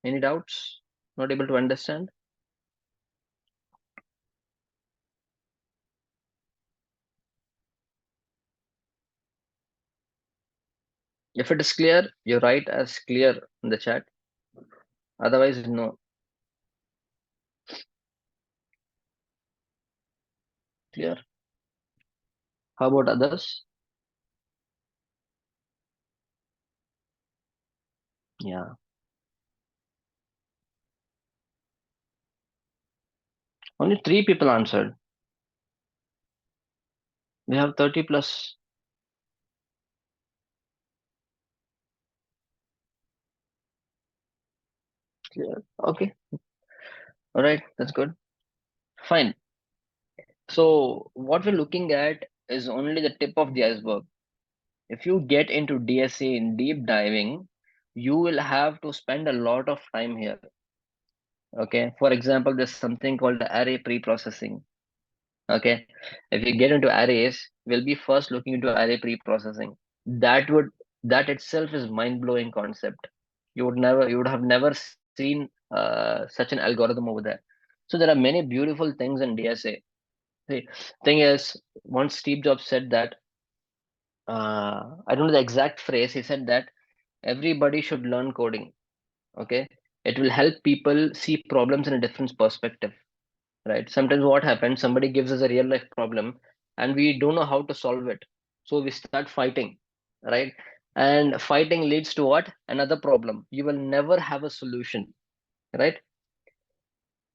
Any doubts? Not able to understand? If it is clear, you write as clear in the chat. Otherwise, no. Clear. How about others? Yeah. Only 3 people answered. We have 30 plus. Clear. Okay. All right. That's good. Fine. So what we're looking at is only the tip of the iceberg. If you get into DSA in deep diving, you will have to spend a lot of time here. Okay. For example, there's something called the array pre-processing. Okay. If you get into arrays, we'll be first looking into array pre-processing. That itself is mind-blowing concept. You would have never seen such an algorithm over there. So there are many beautiful things in DSA. The thing is, once Steve Jobs said that I don't know the exact phrase. He said that everybody should learn coding. Okay, it will help people see problems in a different perspective. Right? Sometimes what happens, somebody gives us a real life problem, and we don't know how to solve it. So we start fighting, right? And fighting leads to what? Another problem. You will never have a solution, right?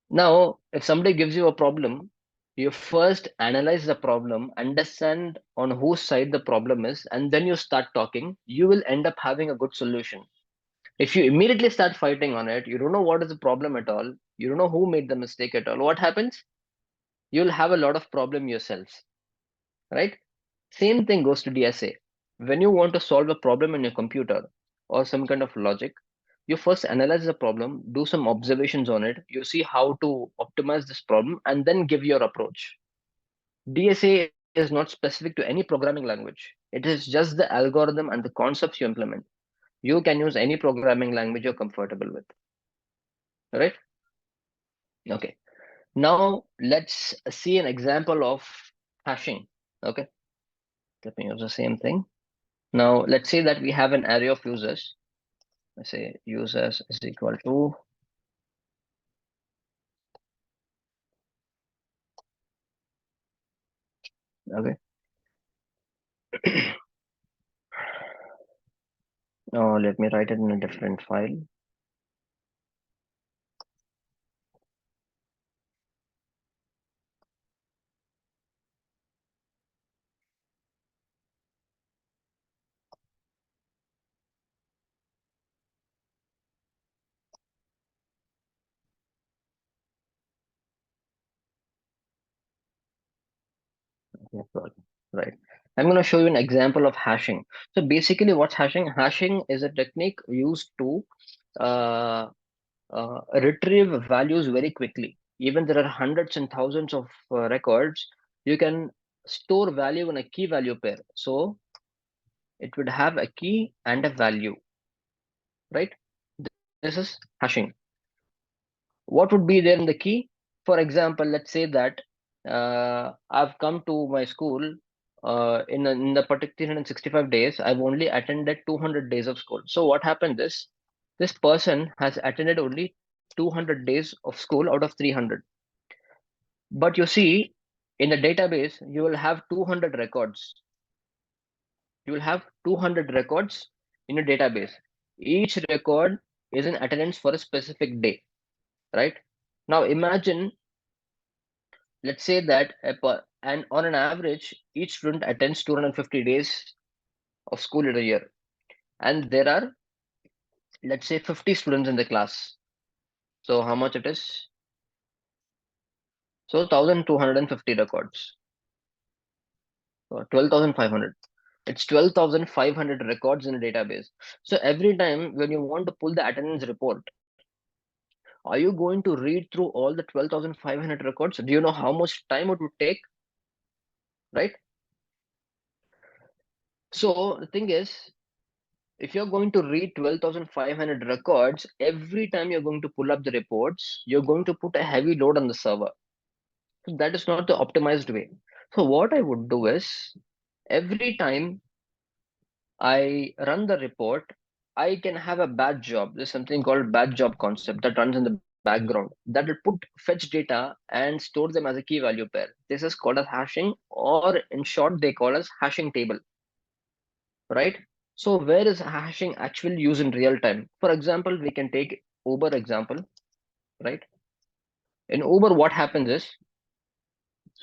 Now, if somebody gives you a problem, you first analyze the problem, understand on whose side the problem is, and then you start talking. You will end up having a good solution. If you immediately start fighting on it, you don't know what is the problem at all. You don't know who made the mistake at all. What happens? You'll have a lot of problem yourselves, right? Same thing goes to DSA. When you want to solve a problem in your computer or some kind of logic, you first analyze the problem, do some observations on it, you see how to optimize this problem, and then give your approach. DSA is not specific to any programming language. It is just the algorithm and the concepts you implement. You can use any programming language you're comfortable with, right? Okay. Now let's see an example of hashing. Okay. Let me use the same thing. Now let's say that we have an array of users. Let's say users is equal to, okay. Now let me write it in a different file. Okay, right. I'm going to show you an example of hashing. So basically what's hashing? Hashing is a technique used to retrieve values very quickly. Even there are hundreds and thousands of records, you can store value in a key value pair. So it would have a key and a value, right? This is hashing. What would be there in the key? For example, let's say that I've come to my school in the particular 365 days, I've only attended 200 days of school. So what happened is this person has attended only 200 days of school out of 300. But you see, in the database, you will have 200 records. You will have 200 records in a database. Each record is in attendance for a specific day, right? Now imagine, let's say that and on an average, each student attends 250 days of school in a year. And there are, let's say, 50 students in the class. So how much it is? So 1250 records. So 12,500. It's 12,500 records in a database. So every time when you want to pull the attendance report, are you going to read through all the 12,500 records? Do you know how much time it would take? Right? So the thing is, if you're going to read 12,500 records, every time you're going to pull up the reports, you're going to put a heavy load on the server. So that is not the optimized way. So what I would do is, every time I run the report, I can have a batch job. There's something called batch job concept that runs in the background that will put fetch data and store them as a key value pair. This is called as hashing, or in short, they call as hashing table, right? So where is hashing actually used in real time? For example, we can take Uber example, right? In Uber, what happens is,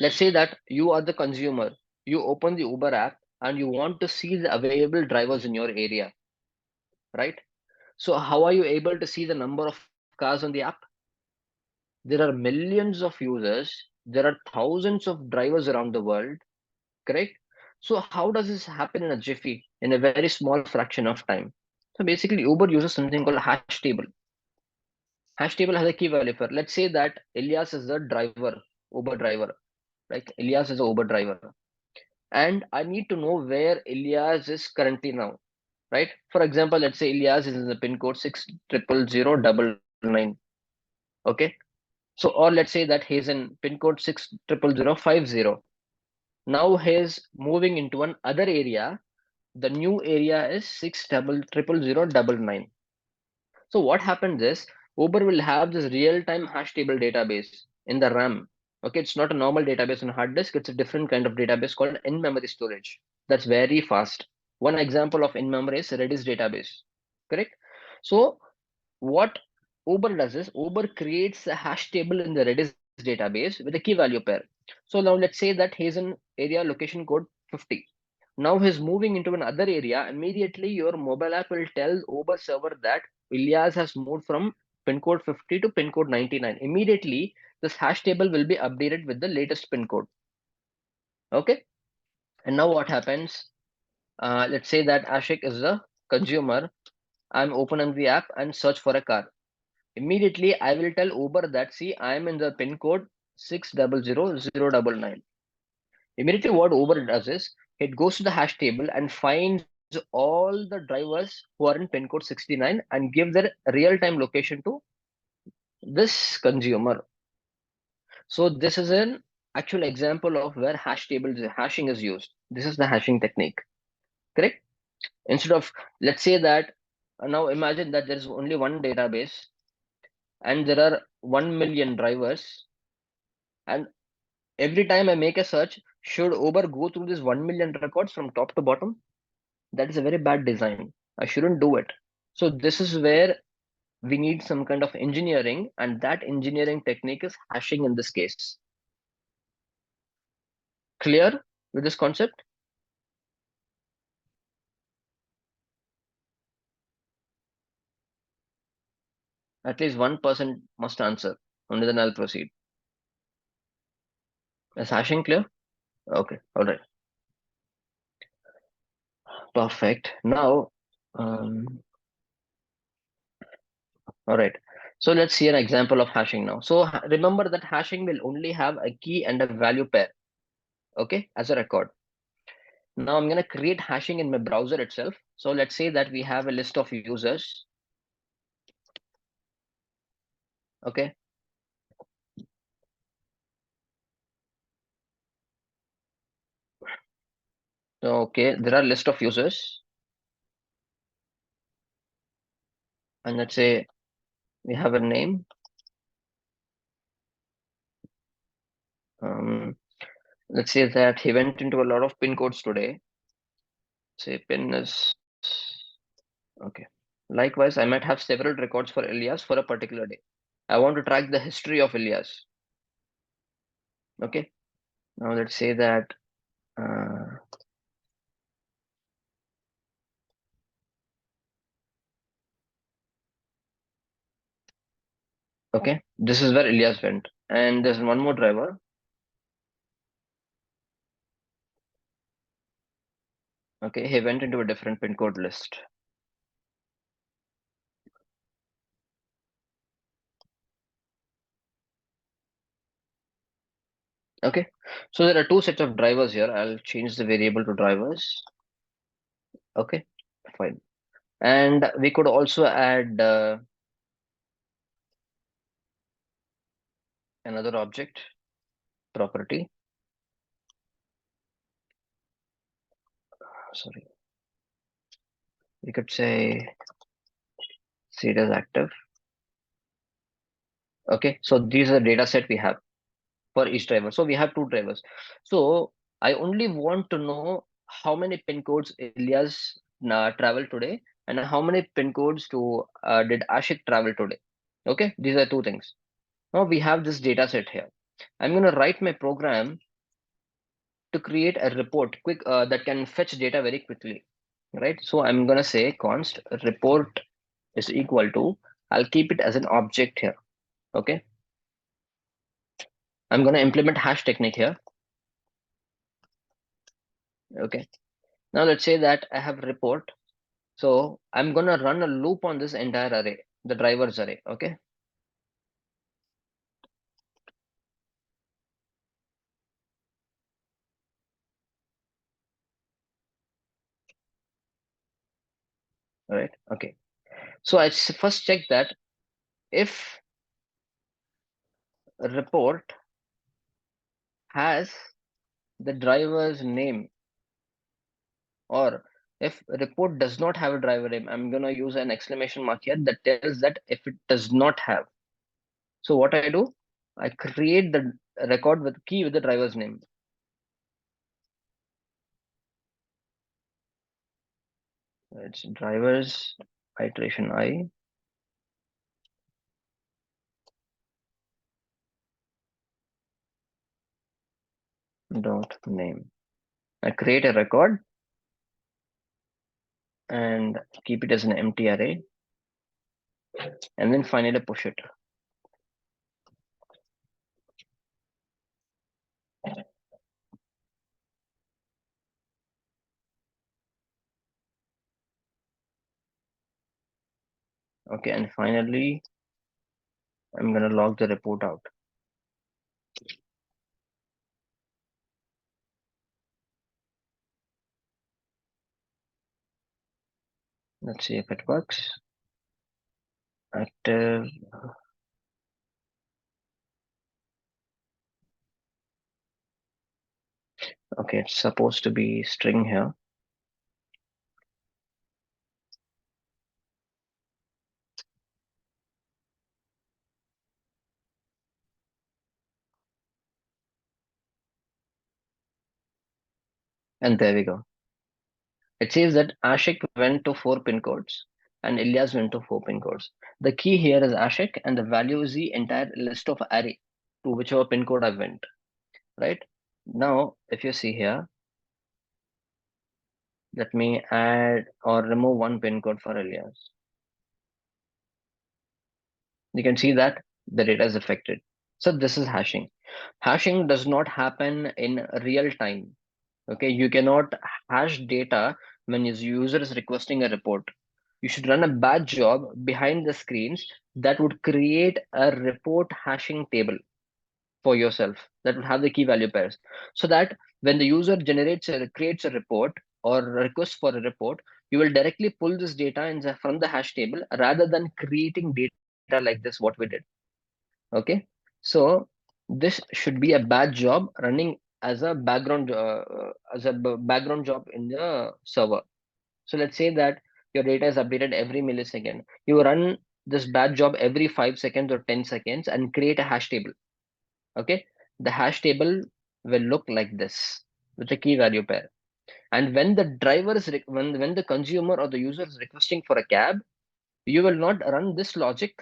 let's say that you are the consumer, you open the Uber app and you want to see the available drivers in your area, right? So how are you able to see the number of cars on the app? There are millions of users, there are thousands of drivers around the world, correct? So how does this happen in a jiffy, in a very small fraction of time? So basically Uber uses something called hash table. Hash table has a key value for, let's say that Elias is the driver, Uber driver, like Elias is a Uber driver. And I need to know where Elias is currently now, right? For example, let's say Elias is in the pin code 6000099. Okay. So, or let's say that he's in pin code 6000050. Now he's moving into an other area The new area is 6000099. So what happens is Uber will have this real-time hash table database in the RAM. Okay, it's not a normal database on a hard disk. It's a different kind of database called in-memory storage. That's very fast. One example of in-memory is Redis database. Correct? So what Uber does is Uber creates a hash table in the Redis database with a key value pair. So now let's say that he's in area location code 50. Now he's moving into another area. Immediately your mobile app will tell Uber server that Ilyas has moved from pin code 50 to pin code 99. Immediately this hash table will be updated with the latest pin code. Okay. And now what happens? Let's say that Ashik is a consumer. I'm opening the app and search for a car. Immediately, I will tell Uber that, see, I am in the pin code 6000099. Immediately, what Uber does is it goes to the hash table and finds all the drivers who are in pin code 69 and give their real-time location to this consumer. So this is an actual example of where hash tables hashing is used. This is the hashing technique, correct? Instead of, let's say that now imagine that there is only one database and there are 1 million drivers, and every time I make a search, should Uber go through this 1 million records from top to bottom? That is a very bad design. I shouldn't do it. So this is where we need some kind of engineering, and that engineering technique is hashing in this case. Clear with this concept? At least one person must answer. Only then I'll proceed. Is hashing clear? Okay, all right. Perfect. Now, all right. So let's see an example of hashing now. So remember that hashing will only have a key and a value pair, okay, as a record. Now I'm going to create hashing in my browser itself. So let's say that we have a list of users, okay. So, okay, there are list of users, and let's say we have a name. Let's say that he went into a lot of pin codes today. Say pin is okay. Likewise, I might have several records for Elias for a particular day. I want to track the history of Elias. Okay. Now let's say that okay, this is where Elias went, and there's one more driver. Okay, he went into a different pin code list. Okay, so there are two sets of drivers here. I'll change the variable to drivers. Okay, fine. And we could also add another object property. Sorry, we could say seed as active. Okay, so these are the data set we have for each driver. So we have two drivers. So I only want to know how many pin codes Ilyas traveled today and how many pin codes to did Ashik travel today. Okay, these are two things. Now we have this data set here. I'm going to write my program to create a report quick that can fetch data very quickly, right? So I'm going to say const report is equal to, I'll keep it as an object here. Okay, I'm going to implement hash technique here. Okay, now let's say that I have report. So I'm going to run a loop on this entire array, the drivers array. Okay, all right. Okay, so I first check that if a report has the driver's name or If a report does not have a driver name, I'm gonna use an exclamation mark here that tells that if it does not have. So what I do, I create the record with key with the driver's name. It's drivers iteration I dot name. I create a record and keep it as an empty array, and then finally push it. Okay, and finally, I'm gonna log the report out. Let's see if it works. Active. Okay, it's supposed to be string here. And there we go. It says that Ashik went to 4 pin codes and Ilyas went to 4 pin codes. The key here is Ashik, and the value is the entire list of array to whichever pin code I went, right? Now, if you see here, let me add or remove 1 pin code for Ilyas. You can see that the data is affected. So this is hashing. Hashing does not happen in real time. Okay, you cannot hash data when your user is requesting a report. You should run a batch job behind the screens that would create a report hashing table for yourself that would have the key value pairs, so that when the user creates a report or requests for a report, you will directly pull this data from the hash table rather than creating data like this what we did. Okay, so this should be a batch job running as a background job in the server. So let's say that your data is updated every millisecond. You run this batch job every 5 seconds or 10 seconds and create a hash table. Okay, the hash table will look like this with a key value pair. And when the driver is when the consumer or the user is requesting for a cab, you will not run this logic.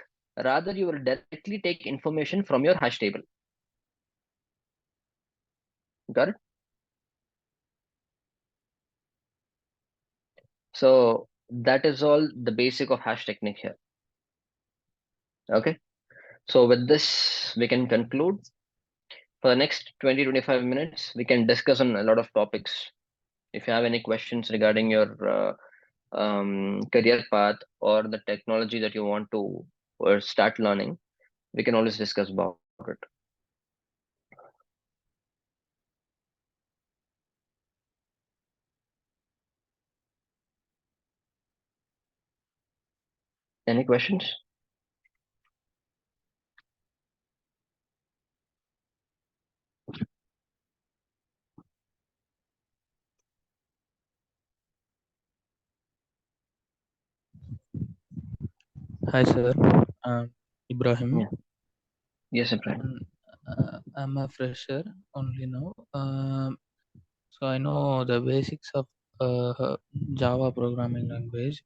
Rather, you will directly take information from your hash table. Got it? So that is all the basic of hash technique here. Okay. So with this, we can conclude. For the next 20-25 minutes, we can discuss on a lot of topics. If you have any questions regarding your career path or the technology that you want to or start learning, we can always discuss about it. Any questions? Hi, sir. Ibrahim. Yeah. Yes, Ibrahim. I'm a fresher only now. So I know the basics of Java programming language.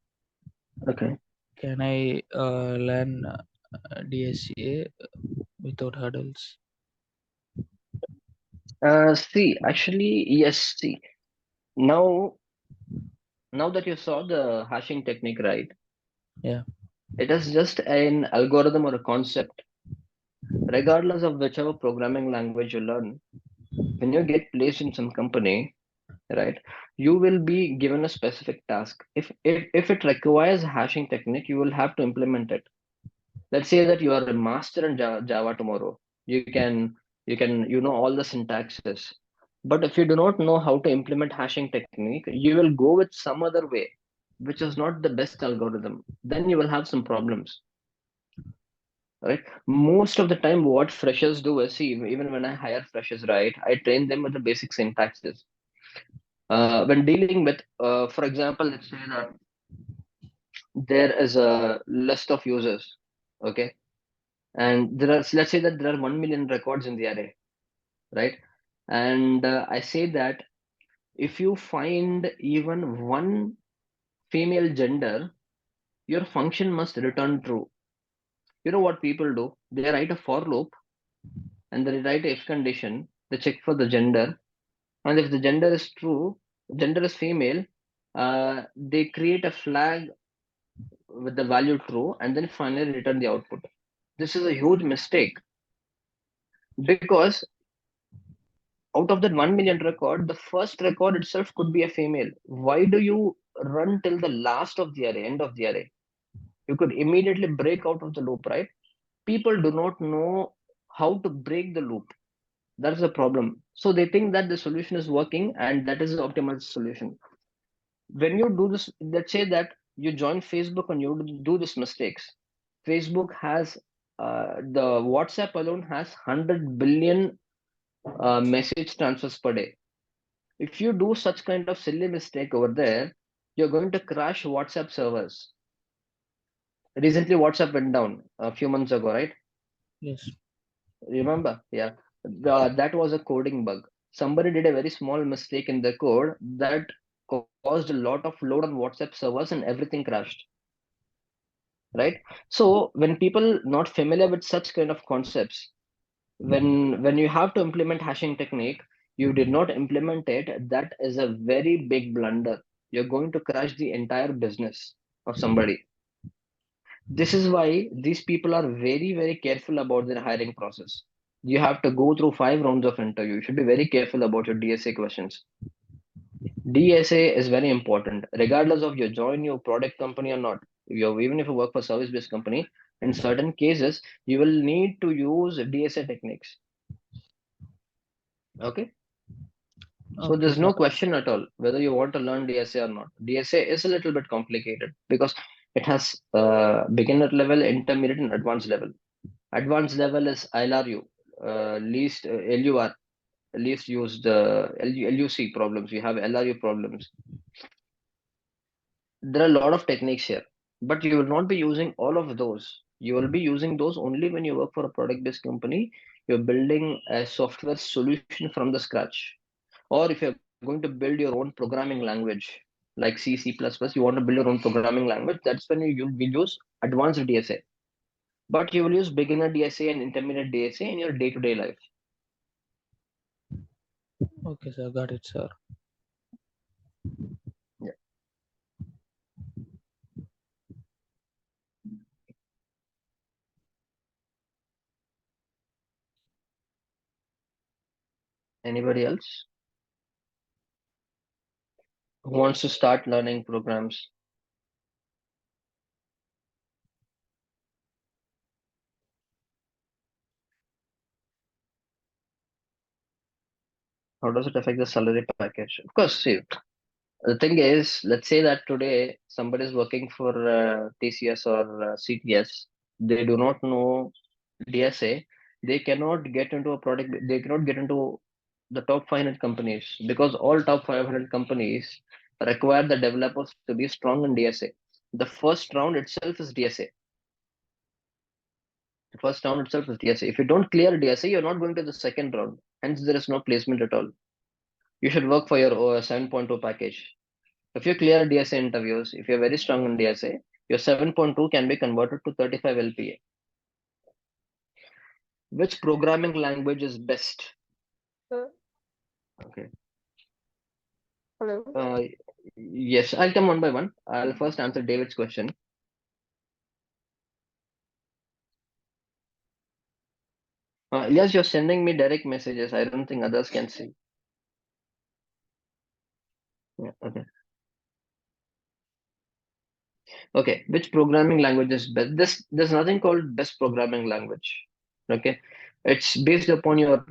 Okay. Can I learn DSCA without hurdles? See, actually, yes. See, now that you saw the hashing technique, right? Yeah. It is just an algorithm or a concept. Regardless of whichever programming language you learn, when you get placed in some company, right, you will be given a specific task. If it requires hashing technique, you will have to implement it. Let's say that you are a master in Java tomorrow. You know all the syntaxes. But if you do not know how to implement hashing technique, you will go with some other way, which is not the best algorithm. Then you will have some problems. Right, most of the time what freshers do is, see, even when I hire freshers, right, I train them with the basic syntaxes. When dealing with, for example, let's say that there is a list of users, okay, and there are, let's say that there are 1 million records in the array, right? And I say that if you find even one female gender, your function must return true. You know what people do? They write a for loop and they write a if condition. They check for the gender, and if the gender is true, gender is female, they create a flag with the value true, and then finally return the output. This is a huge mistake because out of that 1 million record, the first record itself could be a female. Why do you run till the last of the array, end of the array? You could immediately break out of the loop, right? People do not know how to break the loop. That's the problem. So they think that the solution is working and that is the optimal solution. When you do this, let's say that you join Facebook and you do this mistakes. Facebook has the WhatsApp alone has 100 billion message transfers per day. If you do such kind of silly mistake over there, you're going to crash WhatsApp servers. Recently, WhatsApp went down a few months ago, right? Yes. Remember? Yeah. That was a coding bug. Somebody did a very small mistake in the code that caused a lot of load on WhatsApp servers and everything crashed. Right? So when people not familiar with such kind of concepts, when you have to implement hashing technique, you did not implement it, that is a very big blunder. You're going to crash the entire business of somebody. This is why these people are very, very careful about their hiring process. You have to go through 5 rounds of interview. You should be very careful about your DSA questions. DSA is very important, regardless of you join your product company or not. Even if you work for service-based company, in certain cases, you will need to use DSA techniques. Okay. So Okay, there's sir. no question at all whether you want to learn DSA or not. DSA is a little bit complicated because it has beginner level, intermediate, and advanced level. Advanced level is LRU, least LUR, least used LUC problems. You have LRU problems. There are a lot of techniques here, but you will not be using all of those. You will be using those only when you work for a product-based company. You're building a software solution from the scratch. Or if you're going to build your own programming language like C, C++, you want to build your own programming language, that's when you will use advanced DSA. But you will use beginner DSA and intermediate DSA in your day-to-day life. Okay, sir. Got it, sir. Yeah. Anybody else who wants to start learning programs? How does it affect the salary package? Of course, see, the thing is, let's say that today somebody is working for TCS or CTS. They do not know DSA. They cannot get into a product. They cannot get into the top 500 companies because all top 500 companies require the developers to be strong in DSA. The first round itself is DSA. The first round itself is DSA. If you don't clear DSA, you're not going to the second round. Hence, there is no placement at all. You should work for your 7.2 package. If you clear DSA interviews, if you're very strong in DSA, your 7.2 can be converted to 35 LPA. Which programming language is best? Sir, Okay. hello. Yes, I'll come one by one. I'll first answer David's question. Yes, you're sending me direct messages. I don't think others can see. Yeah, okay. Okay, which programming language is best? There's nothing called best programming language. Okay, it's based upon your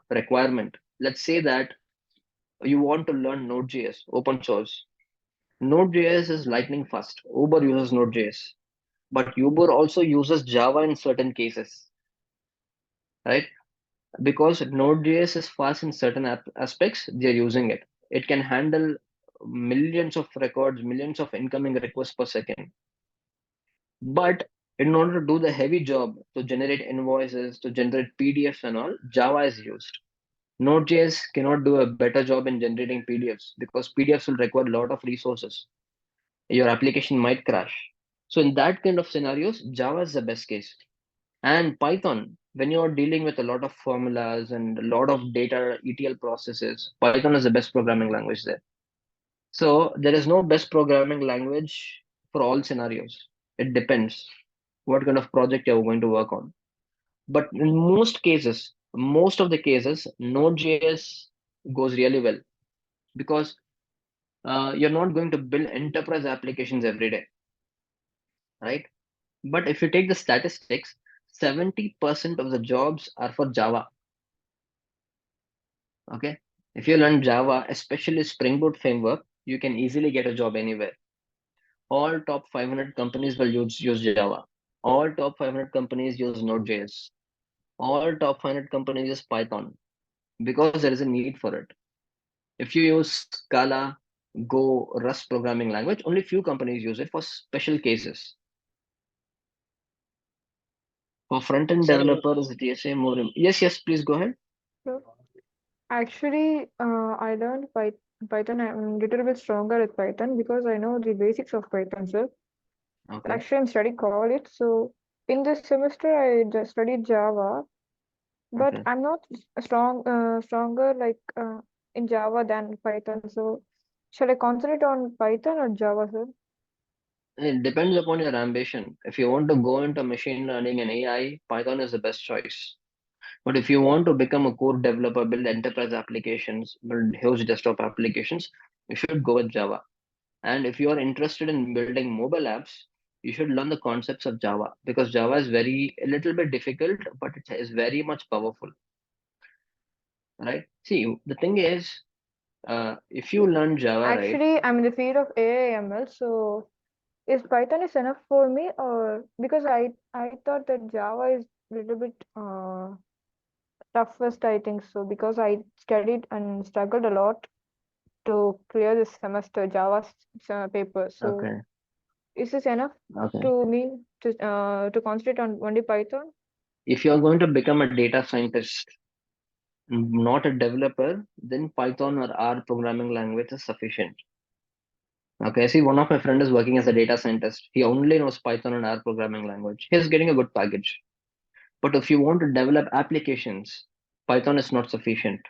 requirement. Let's say that you want to learn Node.js, open source. Node.js is lightning fast. Uber uses Node.js, but Uber also uses Java in certain cases, right? Because Node.js is fast in certain aspects, they're using it. It can handle millions of records, millions of incoming requests per second. But in order to do the heavy job, to generate invoices, to generate PDFs and all, Java is used. Node.js cannot do a better job in generating PDFs because PDFs will require a lot of resources. Your application might crash. So in that kind of scenarios, Java is the best case. And Python, when you're dealing with a lot of formulas and a lot of data ETL processes, Python is the best programming language there. So there is no best programming language for all scenarios. It depends what kind of project you're going to work on. But in most of the cases, Node.js goes really well because you're not going to build enterprise applications every day, right? But if you take the statistics, 70% of the jobs are for Java. Okay. If you learn Java, especially Spring Boot framework, you can easily get a job anywhere. All top 500 companies will use Java. All top 500 companies use Node.js. All top 500 companies use Python because there is a need for it. If you use Scala, Go, Rust programming language, only few companies use it for special cases. For front-end Sir, developers, DSA more. Yes, please go ahead. So actually, I learned Python. I'm a little bit stronger at Python because I know the basics of Python, sir. Okay. Actually, I'm studying college, so in this semester I just studied Java, but Okay. I'm not stronger like in Java than Python. So, shall I concentrate on Python or Java, sir? It depends upon your ambition. If you want to go into machine learning and AI, Python is the best choice. But if you want to become a core developer, build enterprise applications, build huge desktop applications, you should go with Java. And if you are interested in building mobile apps, you should learn the concepts of Java because Java is a little bit difficult, but it is very much powerful, right? See, the thing is, if you learn Java, right? Actually, I'm in the field of AI ML, so is Python is enough for me, or because I thought that Java is a little bit toughest, I think so, because I studied and struggled a lot to clear this semester Java paper. So Okay, is this enough okay. to me to concentrate on only Python? If you are going to become a data scientist, not a developer, then Python or R programming language is sufficient. Okay, see, one of my friend is working as a data scientist. He only knows Python and R programming language. He's getting a good package. But if you want to develop applications, Python is not sufficient.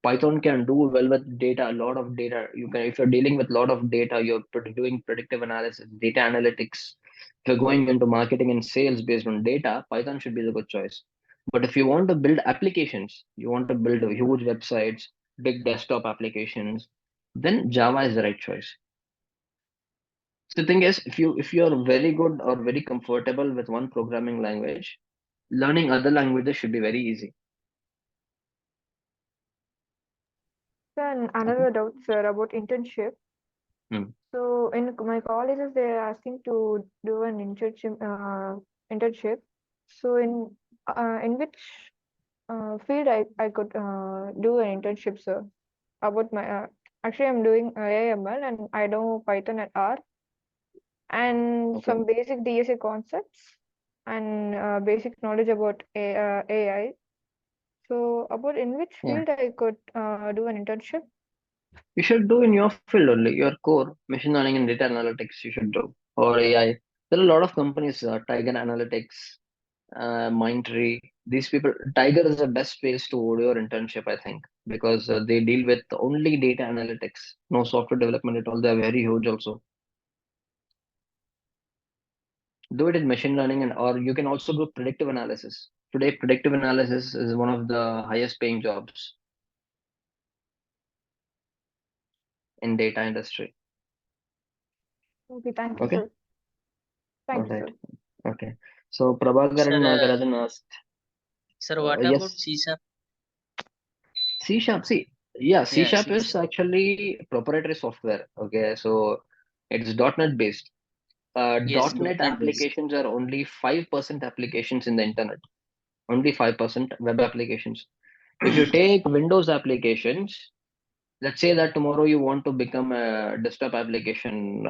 Python can do well with data, a lot of data. You can, if you're dealing with a lot of data, you're doing predictive analysis, data analytics. If you're going into marketing and sales based on data, Python should be the good choice. But if you want to build applications, you want to build huge websites, big desktop applications, then Java is the right choice. So the thing is, if you are very good or very comfortable with one programming language, learning other languages should be very easy. Then Okay. another doubt, sir, about internship. Hmm. So in my colleges, they're asking to do an internship. So in which field I could do an internship, sir? About my actually I'm doing AML and I know Python and R and Okay. some basic DSA concepts and basic knowledge about AI. So about in which Yeah. field I could do an internship? You should do in your field only, your core, machine learning and data analytics you should do, or AI. There are a lot of companies, Tiger Analytics, Mindtree. These people, Tiger is the best place to do your internship, I think, because they deal with only data analytics, no software development at all. They're very huge also. Do it in machine learning or you can also do predictive analysis. Today, predictive analysis is one of the highest paying jobs in data industry. Okay, thank you, Okay. sir. All Thank you, right. sir. Okay. So Prabhakaran sir, Nagarajan asked, sir, what about yes, C sharp? C Sharp. See, yeah, C Yeah, Sharp C is sharp. actually proprietary software. Okay, so it's .NET based. Yes, .NET .NET based. applications are only 5% applications in the internet. Only 5% web applications. If you take Windows applications, Let's say that tomorrow you want to become a desktop application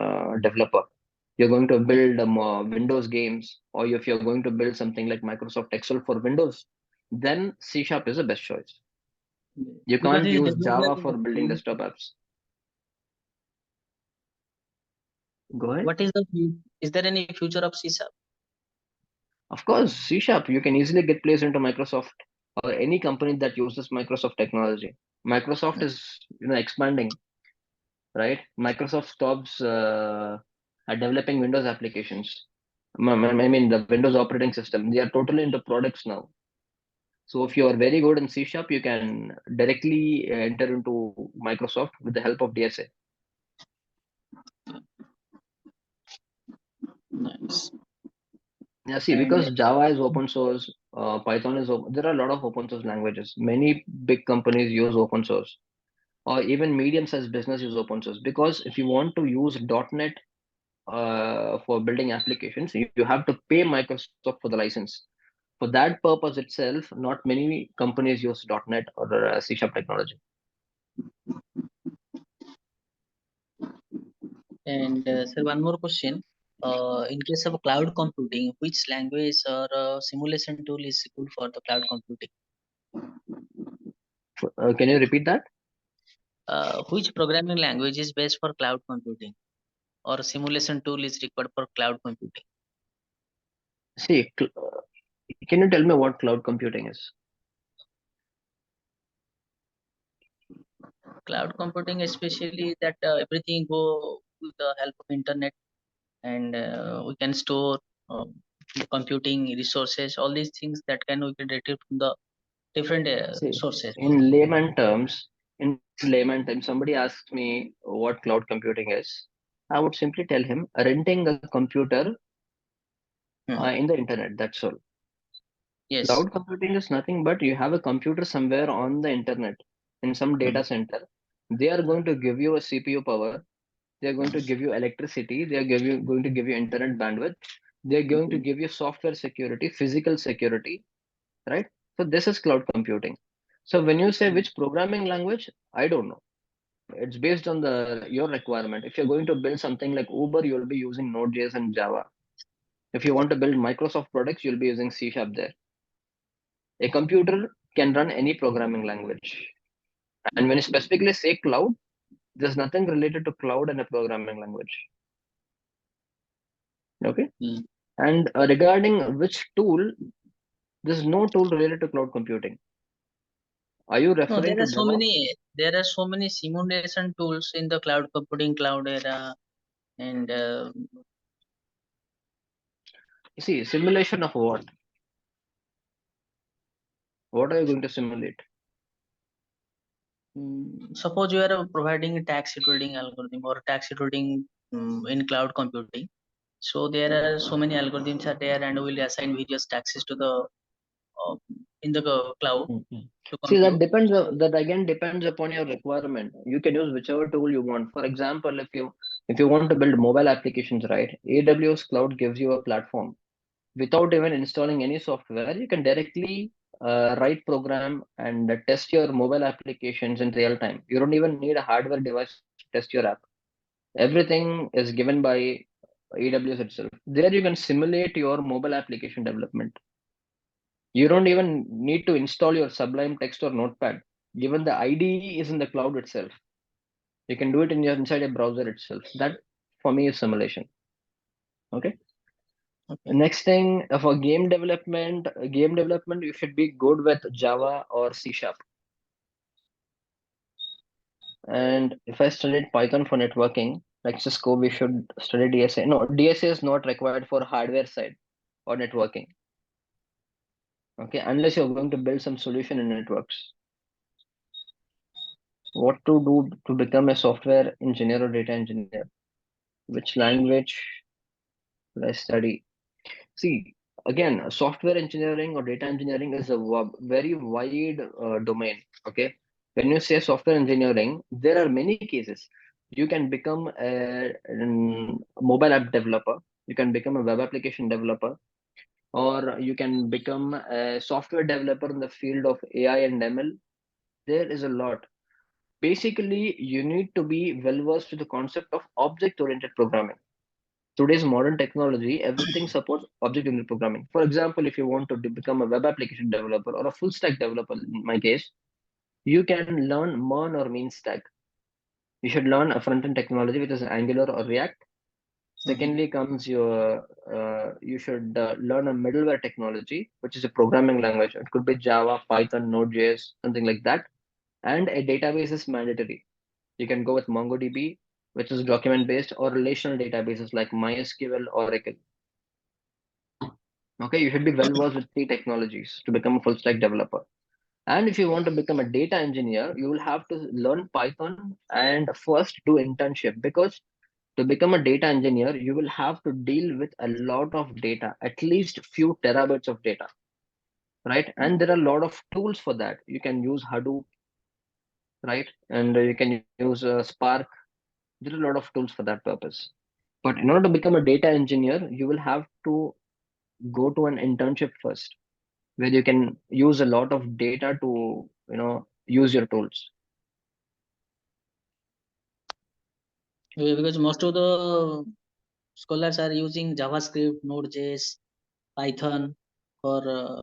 developer. You're going to build Windows games, or if you're going to build something like Microsoft Excel for Windows, then C Sharp is the best choice. You Because can't it's use Java definitely for building desktop apps. Go ahead. what is is there any future of C sharp? Of course, C Sharp, you can easily get placed into Microsoft or any company that uses Microsoft technology. Microsoft is expanding, right? Microsoft stops at developing Windows applications. I mean, the Windows operating system. They are totally into products now. So if you are very good in C Sharp, you can directly enter into Microsoft with the help of DSA. Nice. Yeah, see, And because Java is open source, Python is open. There are a lot of open source languages. Many big companies use open source, or even medium-sized business use open source. Because if you want to use .NET for building applications, you have to pay Microsoft for the license. For that purpose itself, not many companies use .NET or C Sharp technology. sir, one more question. In case of cloud computing, which language or simulation tool is good for the cloud computing? Can you repeat that? Which programming language is best for cloud computing, or simulation tool is required for cloud computing? See, can you tell me what cloud computing is? Cloud computing, especially that everything go with the help of internet, and we can store the computing resources, all these things that can we can retrieve from the different See, sources. in layman terms, somebody asks me what cloud computing is. I would simply tell him renting a computer Hmm. in the internet. That's all. Yes. Cloud computing is nothing but you have a computer somewhere on the internet in some Hmm. data center. They are going to give you a CPU power. They are going to give you electricity. They are going to give you internet bandwidth. They are going to give you software security, physical security, right? So this is cloud computing. So when you say which programming language, I don't know. It's based on the your requirement. If you're going to build something like Uber, you'll be using Node.js and Java. If you want to build Microsoft products, you'll be using C Sharp there. A computer can run any programming language. And when you specifically say cloud, there's nothing related to cloud and a programming language. Okay. Hmm. And regarding which tool, there's no tool related to cloud computing. Are you No, referring there to are so DevOps? many. There are so many simulation tools in the cloud computing cloud era, and You see, simulation of what? What are you going to simulate? suppose you are providing a tax shielding algorithm or tax shielding in cloud computing. So there are so many algorithms are there, and will assign various taxes to the in the cloud Mhm. to See, that compute. depends. That again depends upon your requirement. You can use whichever tool you want. For example, if you want to build mobile applications, right? AWS Cloud gives you a platform without even installing any software. You can directly write program and test your mobile applications in real time. You don't even need a hardware device to test your app. Everything is given by AWS itself. There you can simulate your mobile application development. You don't even need to install your Sublime Text or Notepad. Given the IDE is in the cloud itself. You can do it inside a browser itself. That for me is simulation. Okay. Okay. Next thing for game development, you should be good with Java or C Sharp. And if I studied Python for networking, like Cisco, we should study DSA. No, DSA is not required for hardware side or networking. Okay, unless you're going to build some solution in networks. What to do to become a software engineer or data engineer? Which language should I study? See, again, software engineering or data engineering is a very wide domain. Okay, when you say software engineering, there are many cases. You can become a mobile app developer. You can become a web application developer, or you can become a software developer in the field of AI and ML. There is a lot. Basically, you need to be well versed with the concept of object-oriented programming. Today's modern technology, everything supports object-oriented programming. For example, if you want to become a web application developer or a full stack developer, in my case, you can learn MERN or mean stack. You should learn a front-end technology, which is Angular or React. Secondly, comes you should learn a middleware technology, which is a programming language. It could be Java, Python, Node.js, something like that. And a database is mandatory. You can go with MongoDB, which is document based, or relational databases like MySQL, Oracle. Okay, you should be well versed with three technologies to become a full stack developer. And if you want to become a data engineer, you will have to learn Python and first do internship, because to become a data engineer, you will have to deal with a lot of data, at least few terabytes of data, right? And there are a lot of tools for that. You can use Hadoop, right? And you can use Spark. There are a lot of tools for that purpose. But in order to become a data engineer, you will have to go to an internship first, where you can use a lot of data to, use your tools. Because most of the scholars are using JavaScript, Node.js, Python for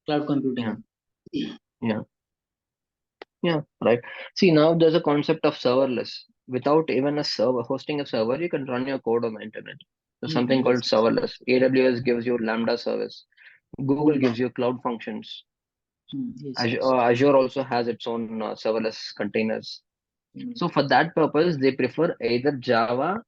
cloud computing. Yeah. Yeah, right. See, now there's a concept of serverless. Without even a server, hosting a server, you can run your code on the internet. There's something called Yes. serverless. AWS gives you Lambda service. Google gives you cloud functions. Yes, Azure, yes. Azure also has its own serverless containers. So for that purpose, they prefer either Java,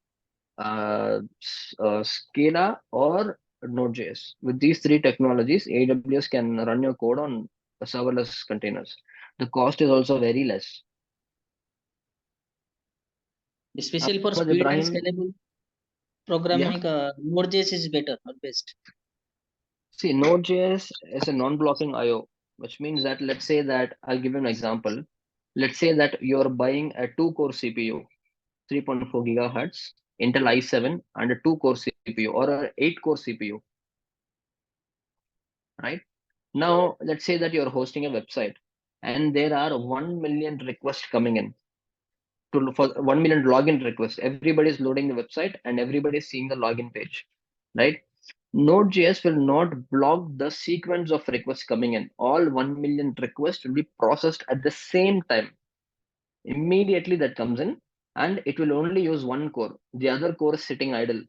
Scala, or Node.js. With these three technologies, AWS can run your code on serverless containers. The cost is also very less. Especially for But speed and Ibrahim, scalable yeah. programming, Node.js is better or best. See, Node.js is a non-blocking I/O, which means that, let's say that I'll give you an example. Let's say that you're buying a two-core CPU, 3.4 gigahertz, Intel i7, and a two-core CPU or an eight-core CPU, right? Now, let's say that you're hosting a website, and there are 1 million requests coming in for 1 million login requests. Everybody's loading the website and everybody's seeing the login page, right? Node.js will not block the sequence of requests coming in. All 1 million requests will be processed at the same time. Immediately that comes in, and it will only use one core. The other core is sitting idle.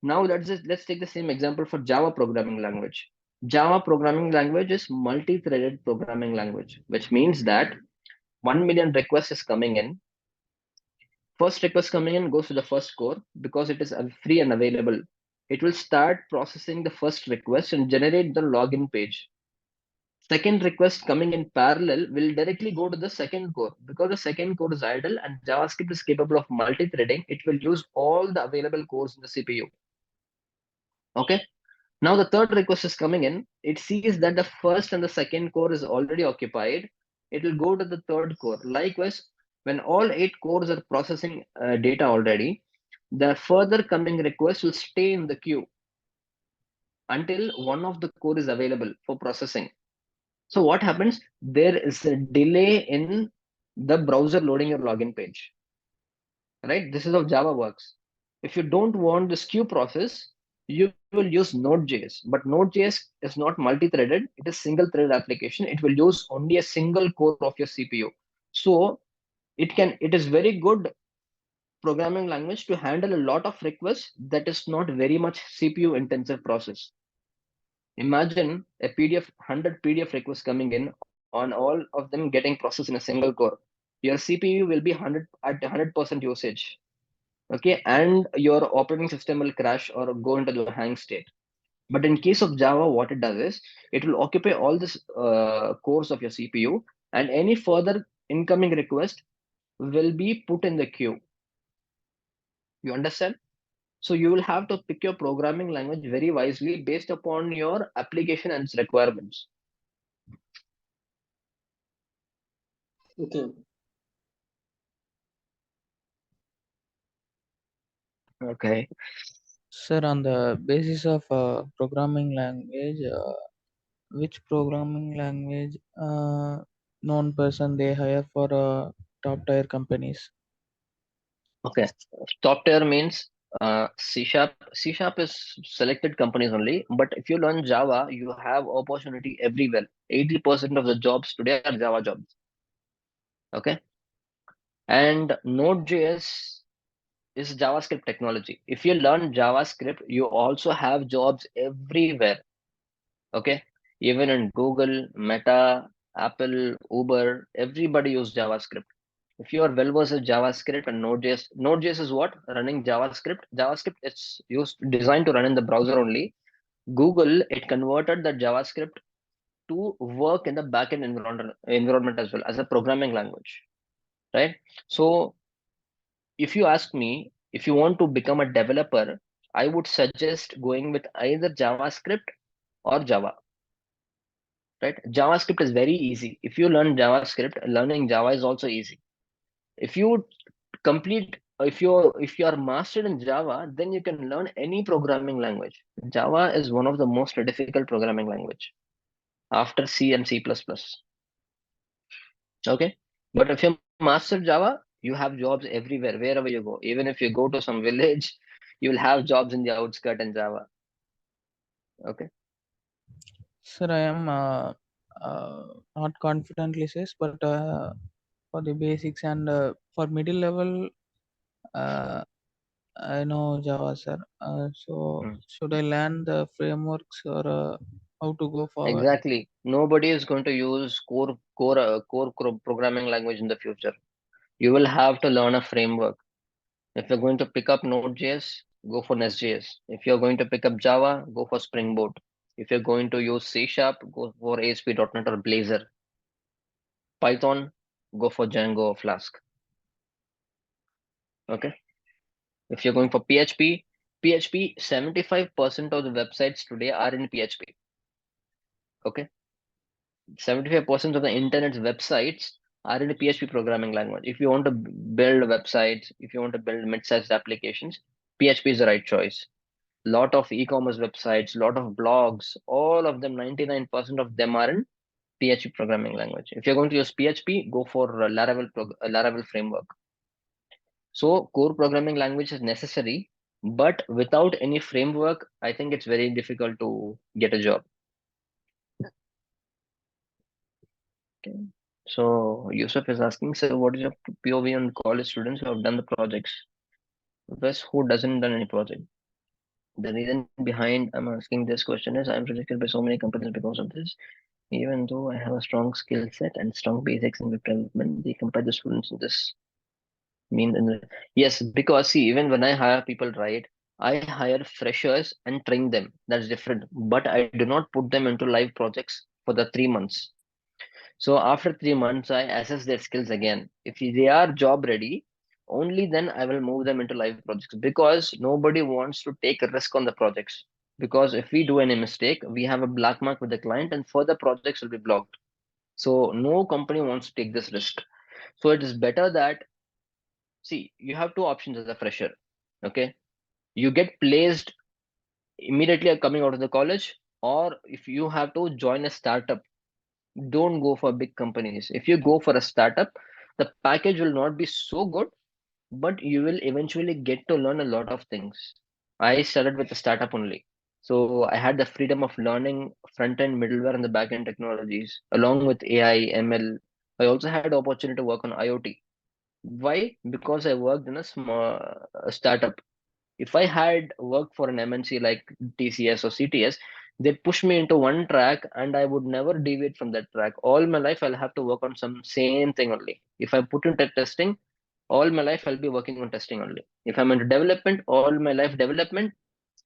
Now let's take the same example for Java programming language. Java programming language is multi-threaded programming language, which means that 1 million requests is coming in. First request coming in goes to the first core because it is free and available. It will start processing the first request and generate the login page. Second request coming in parallel will directly go to the second core. Because the second core is idle and JavaScript is capable of multi-threading, it will use all the available cores in the CPU. Okay. Now the third request is coming in. It sees that the first and the second core is already occupied. It will go to the third core. Likewise, when all 8 cores are processing data already, the further coming request will stay in the queue until one of the core is available for processing. So what happens? There is a delay in the browser loading your login page, right? This is how Java works. If you don't want this queue process, you will use Node.js, but Node.js is not multi-threaded. It is single-threaded application. It will use only a single core of your CPU. So it is very good programming language to handle a lot of requests that is not very much CPU intensive process. Imagine a PDF, 100 PDF requests coming in on all of them getting processed in a single core. Your CPU will be 100 at 100% usage. Okay, and your operating system will crash or go into the hang state. But in case of Java, what it does is it will occupy all this cores of your CPU, and any further incoming request will be put in the queue. You understand? So you will have to pick your programming language very wisely based upon your application and its requirements. Okay. Okay. Sir, on the basis of programming language, which programming language known person they hire for top tier companies? Okay, top tier means C sharp. C sharp is selected companies only. But if you learn Java, you have opportunity everywhere. 80% of the jobs today are Java jobs. Okay, and Node.js is JavaScript technology. If you learn JavaScript, you also have jobs everywhere. Okay, even in Google, Meta, Apple, Uber, everybody use JavaScript. If you are well versed with JavaScript and Node.js, Node.js is what? Running JavaScript. JavaScript it's used designed to run in the browser only. Google it converted the JavaScript to work in the backend environment as well as a programming language, right? So if you ask me, if you want to become a developer, I would suggest going with either JavaScript or Java, right? JavaScript is very easy. If you learn JavaScript, learning Java is also easy. If you complete, if you are mastered in Java, then you can learn any programming language. Java is one of the most difficult programming language after C and C++. Okay, but if you master Java, you have jobs everywhere, wherever you go. Even if you go to some village, you will have jobs in the outskirt in Java. Okay. Sir, I am not confidently says, but for the basics and for middle level, uh, I know Java, sir. So Mm. should I learn the frameworks or how to go forward? Exactly. Nobody is going to use core programming language in the future. You will have to learn a framework. If you're going to pick up Node.js, go for Nest.js. If you're going to pick up Java, go for Spring Boot. If you're going to use C Sharp, go for ASP.NET or Blazor. Python, go for Django or Flask. Okay. If you're going for PHP, 75% of the websites today are in PHP. Okay. 75% of the internet's websites are in a PHP programming language. If you want to build websites, if you want to build mid-sized applications, PHP is the right choice. Lot of e-commerce websites, lot of blogs, all of them, 99% of them are in PHP programming language. If you're going to use PHP, go for Laravel framework. So core programming language is necessary, but without any framework, I think it's very difficult to get a job. Okay. So Yusuf is asking, so what is your POV on college students who have done the projects? Versus who doesn't done any project? The reason behind I'm asking this question is I'm rejected by so many companies because of this. Even though I have a strong skill set and strong basics in web development, they compare the students in this yes, because see, even when I hire people, right, I hire freshers and train them. That's different. But I do not put them into live projects for the 3 months. So after 3 months, I assess their skills again. If they are job ready, only then I will move them into live projects because nobody wants to take a risk on the projects. Because if we do any mistake, we have a black mark with the client and further projects will be blocked. So no company wants to take this risk. So it is better that, see, you have two options as a fresher. Okay. You get placed immediately coming out of the college, or if you have to join a startup, don't go for big companies. If you go for a startup, the package will not be so good, but you will eventually get to learn a lot of things. I started with a startup only. So I had the freedom of learning front end, middleware, and the back end technologies, along with AI, ML. I also had opportunity to work on IoT. Why? Because I worked in a small startup. If I had worked for an MNC like TCS or CTS, they push me into one track and I would never deviate from that track. All my life, I'll have to work on some same thing only. If I put into testing, all my life, I'll be working on testing only. If I'm into development, all my life development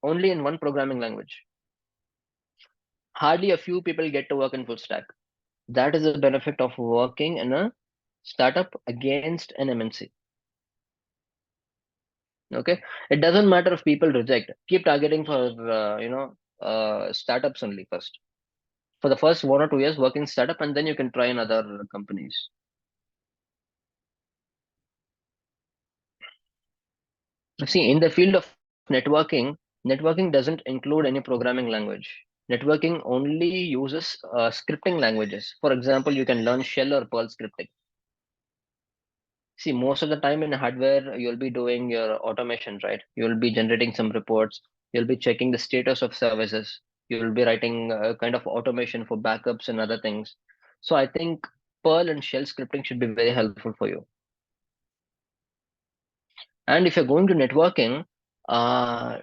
only in one programming language. Hardly a few people get to work in full stack. That is the benefit of working in a startup against an MNC. Okay, it doesn't matter if people reject. Keep targeting for startups only first. For the first 1 or 2 years, work in startup, and then you can try in other companies. See, in the field of networking doesn't include any programming language. Networking only uses scripting languages. For example, you can learn Shell or Perl scripting. See, most of the time in hardware, you'll be doing your automation, right? You'll be generating some reports. You'll be checking the status of services. You'll be writing a kind of automation for backups and other things. So I think Perl and Shell scripting should be very helpful for you. And if you're going to networking, uh,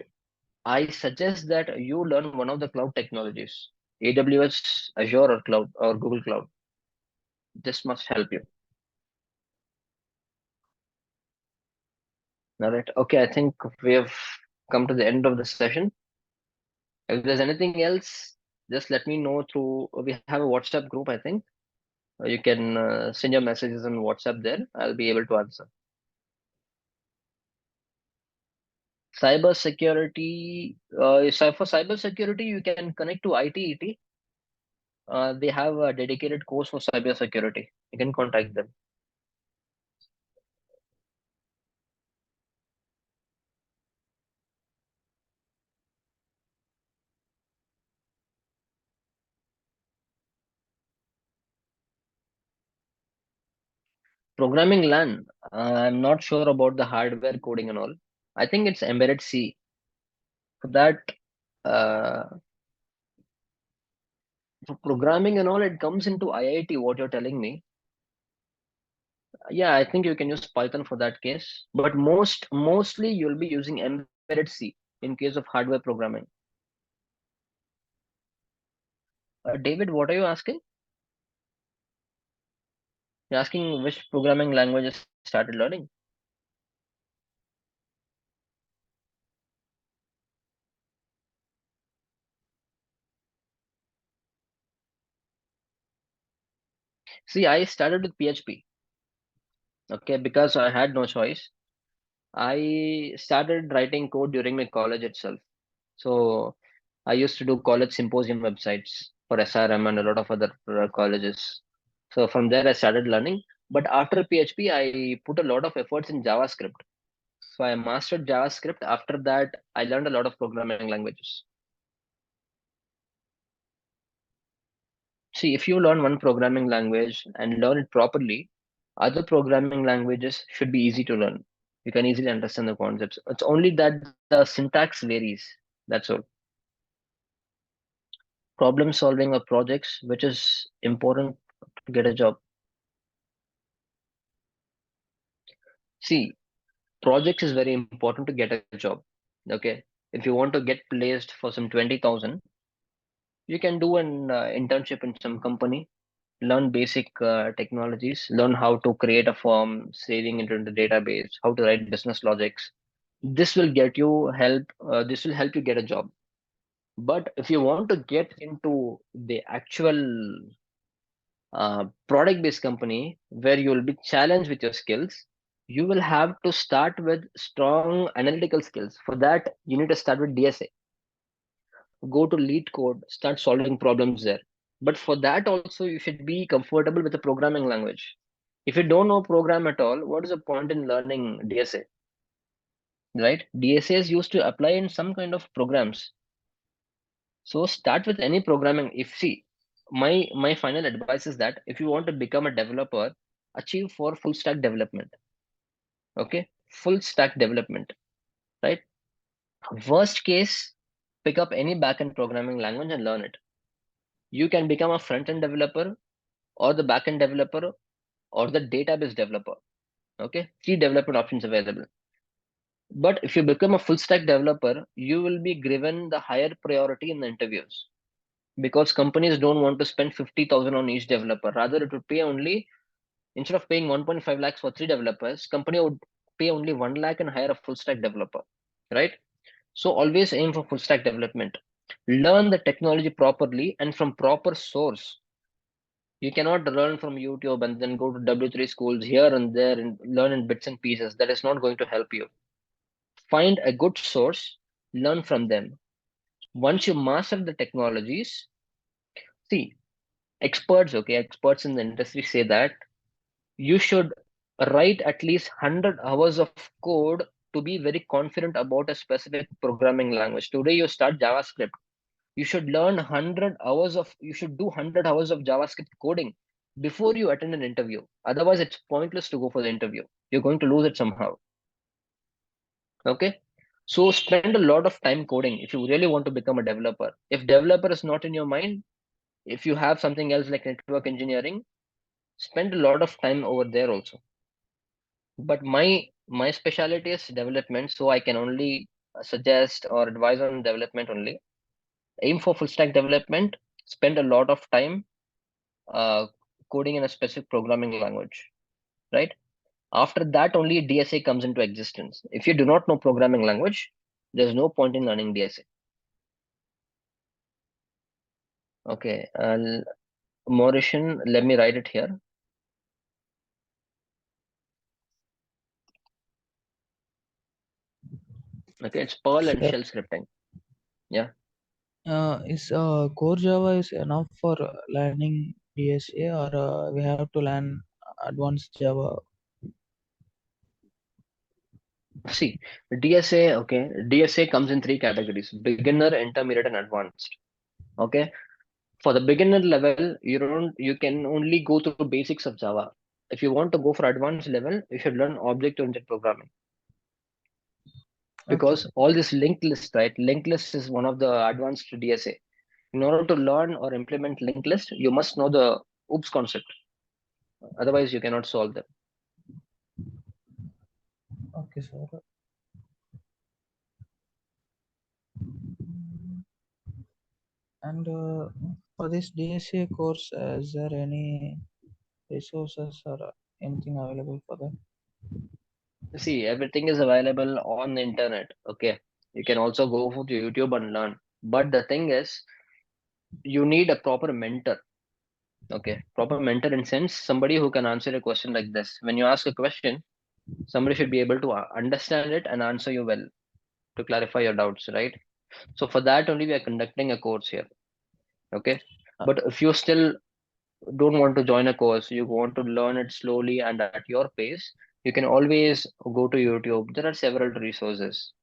I suggest that you learn one of the cloud technologies, AWS, Azure, or Cloud or Google Cloud. This must help you. All right. Okay, I think we have come to the end of the session. If there's anything else, just let me know through. We have a WhatsApp group, I think. You can send your messages on WhatsApp there. I'll be able to answer. Cyber security. For cyber security, you can connect to ITET. They have a dedicated course for cyber security. You can contact them. Programming LAN. I'm not sure about the hardware coding and all. I think it's embedded C. For that, uh, for programming and all, it comes into IIT. What you're telling me. Yeah, I think you can use Python for that case. But mostly you'll be using embedded C in case of hardware programming. David, what are you asking? You're asking which programming languages started learning. See, I started with PHP. Okay, because I had no choice. I started writing code during my college itself. So I used to do college symposium websites for SRM and a lot of other colleges. So from there I started learning. But after PHP, I put a lot of efforts in JavaScript. So I mastered JavaScript. After that, I learned a lot of programming languages. See, if you learn one programming language and learn it properly, other programming languages should be easy to learn. You can easily understand the concepts. It's only that the syntax varies. That's all. Problem solving of projects, which is important to get a job. See, projects is very important to get a job. Okay. If you want to get placed for some 20,000, you can do an internship in some company, learn basic technologies, learn how to create a form, saving it into the database, how to write business logics. This will get you help. This will help you get a job. But if you want to get into the actual product-based company where you will be challenged with your skills, you will have to start with strong analytical skills. For that, you need to start with DSA. Go to lead code, start solving problems there. But for that also, you should be comfortable with the programming language. If you don't know program at all, what is the point in learning DSA? Right? DSA is used to apply in some kind of programs. So start with any programming. If see, my final advice is that if you want to become a developer, achieve for full stack development. Okay, full stack development, right? Worst case, pick up any backend programming language and learn it. You can become a front end developer or the backend developer or the database developer. Okay, three development options available. But if you become a full stack developer, you will be given the higher priority in the interviews because companies don't want to spend 50,000 on each developer. Rather, it would pay only, instead of paying 1.5 lakhs for three developers, company would pay only 1 lakh and hire a full stack developer, right? So always aim for full stack development. Learn the technology properly and from proper source. You cannot learn from YouTube and then go to W3 schools here and there and learn in bits and pieces. That is not going to help you. Find a good source, learn from them. Once you master the technologies, see, experts in the industry say that you should write at least 100 hours of code to be very confident about a specific programming language. Today, you start JavaScript. You should learn 100 hours of, you should do 100 hours of JavaScript coding before you attend an interview. Otherwise, it's pointless to go for the interview. You're going to lose it somehow. Okay. So spend a lot of time coding if you really want to become a developer. If developer is not in your mind, if you have something else like network engineering, spend a lot of time over there also. But my specialty is development, so I can only suggest or advise on development only. Aim for full stack development. Spend a lot of time uh, coding in a specific programming language, right? After that, only DSA comes into existence. If you do not know programming language, there's no point in learning DSA. Okay, Mauritian, let me write it here. Okay, it's Perl and Sir, shell scripting. Yeah. is core Java is enough for learning DSA, or we have to learn advanced Java? See, DSA, okay, DSA comes in three categories: beginner, intermediate, and advanced. Okay. For the beginner level, you can only go through basics of Java. If you want to go for advanced level, you should learn object-oriented programming. Okay. Because all this linked list, right? Linked list is one of the advanced DSA. In order to learn or implement linked list, you must know the OOPS concept. Otherwise, you cannot solve them. Okay, sir. And for this DSA course, is there any resources or anything available for that? See, everything is available on the internet. Okay. You can also go to YouTube and learn. But the thing is, you need a proper mentor. Okay. Proper mentor in sense, somebody who can answer a question like this. When you ask a question, somebody should be able to understand it and answer you well to clarify your doubts, right? So for that only we are conducting a course here. Okay. But if you still don't want to join a course, you want to learn it slowly and at your pace, you can always go to YouTube. There are several resources.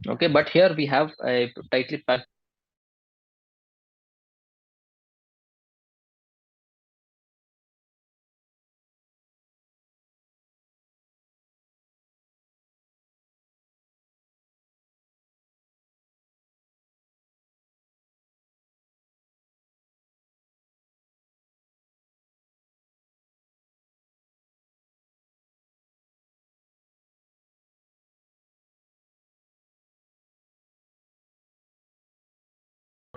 Okay, but here we have a tightly packed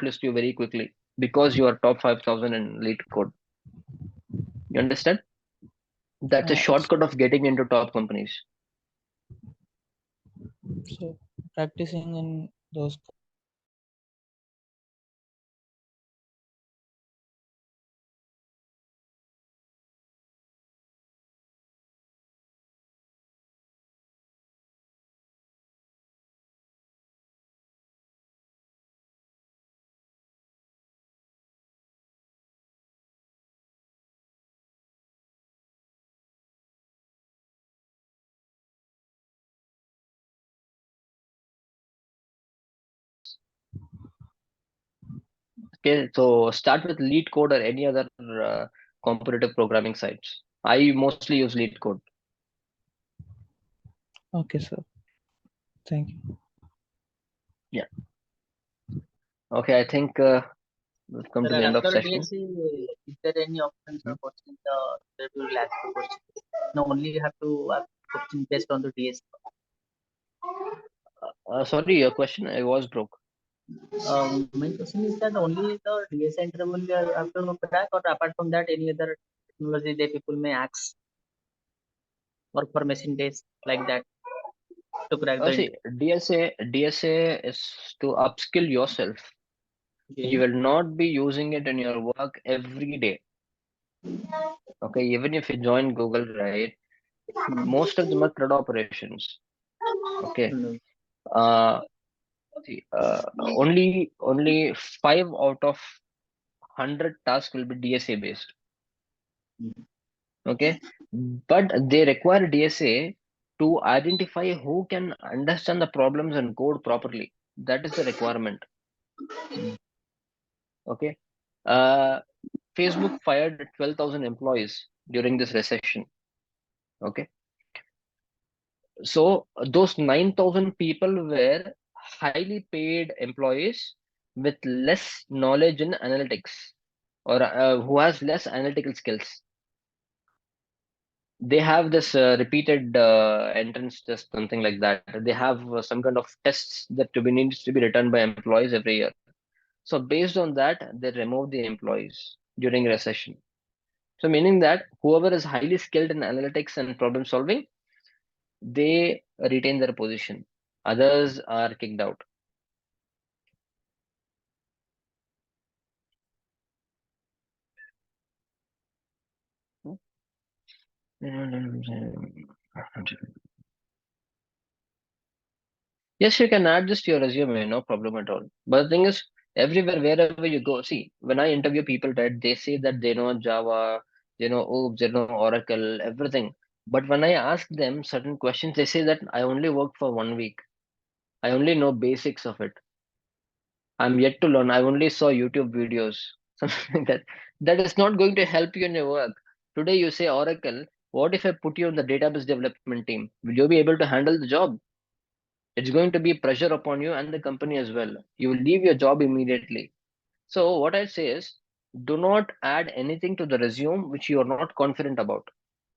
list you very quickly because you are top 5,000 in lead code. You understand? That's a shortcut of getting into top companies. So practicing in those. Okay, so start with lead code or any other competitive programming sites. I mostly use lead code. Okay, sir. Thank you. Yeah. Okay, I think we've come to Sir, the end of after session. DSC, is there any options or questions that will ask the question? No, only you have to ask question based on the DSC. Sorry, your question, I was broke. My question is that only the DSC interval you have to crack, or apart from that, any other technology that people may ask, or for machine days like that to crack the See, DSA is to upskill yourself. You interview. will not be using it in your work every day. Okay, even if you join Google, right? Most of them are CRUD operations. Okay. Mm. Uh, see, only 5 out of 100 tasks will be DSA based. Okay, but they require DSA to identify who can understand the problems and code properly. That is the requirement. Okay. Facebook fired 12,000 employees during this recession. Okay. So those 9,000 people were highly paid employees with less knowledge in analytics, or who has less analytical skills. They have this repeated entrance test, something like that. They have some kind of tests that needs to be returned by employees every year. So based on that, they remove the employees during recession. So meaning that whoever is highly skilled in analytics and problem solving, they retain their position. Others are kicked out. Yes, you can add this to your resume, no problem at all. But the thing is, everywhere, wherever you go, see, when I interview people, right, they say that they know Java, they know OOPS, they know Oracle, everything. But when I ask them certain questions, they say that I only worked for 1 week. I only know basics of it. I'm yet to learn. I only saw YouTube videos, something like that. That is not going to help you in your work. Today you say Oracle. What if I put you in the database development team? Will you be able to handle the job? It's going to be pressure upon you and the company as well. You will leave your job immediately. So what I say is, do not add anything to the resume which you are not confident about.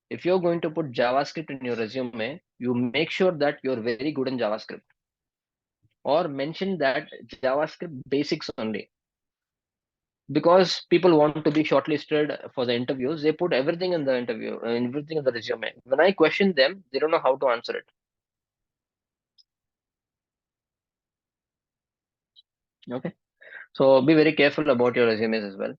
If you're going to put JavaScript in your resume, you make sure that you're very good in JavaScript, or mention that JavaScript basics only. Because people want to be shortlisted for the interviews, they put everything in the interview, everything in the resume. When I question them, they don't know how to answer it. Okay. So be very careful about your resumes as well.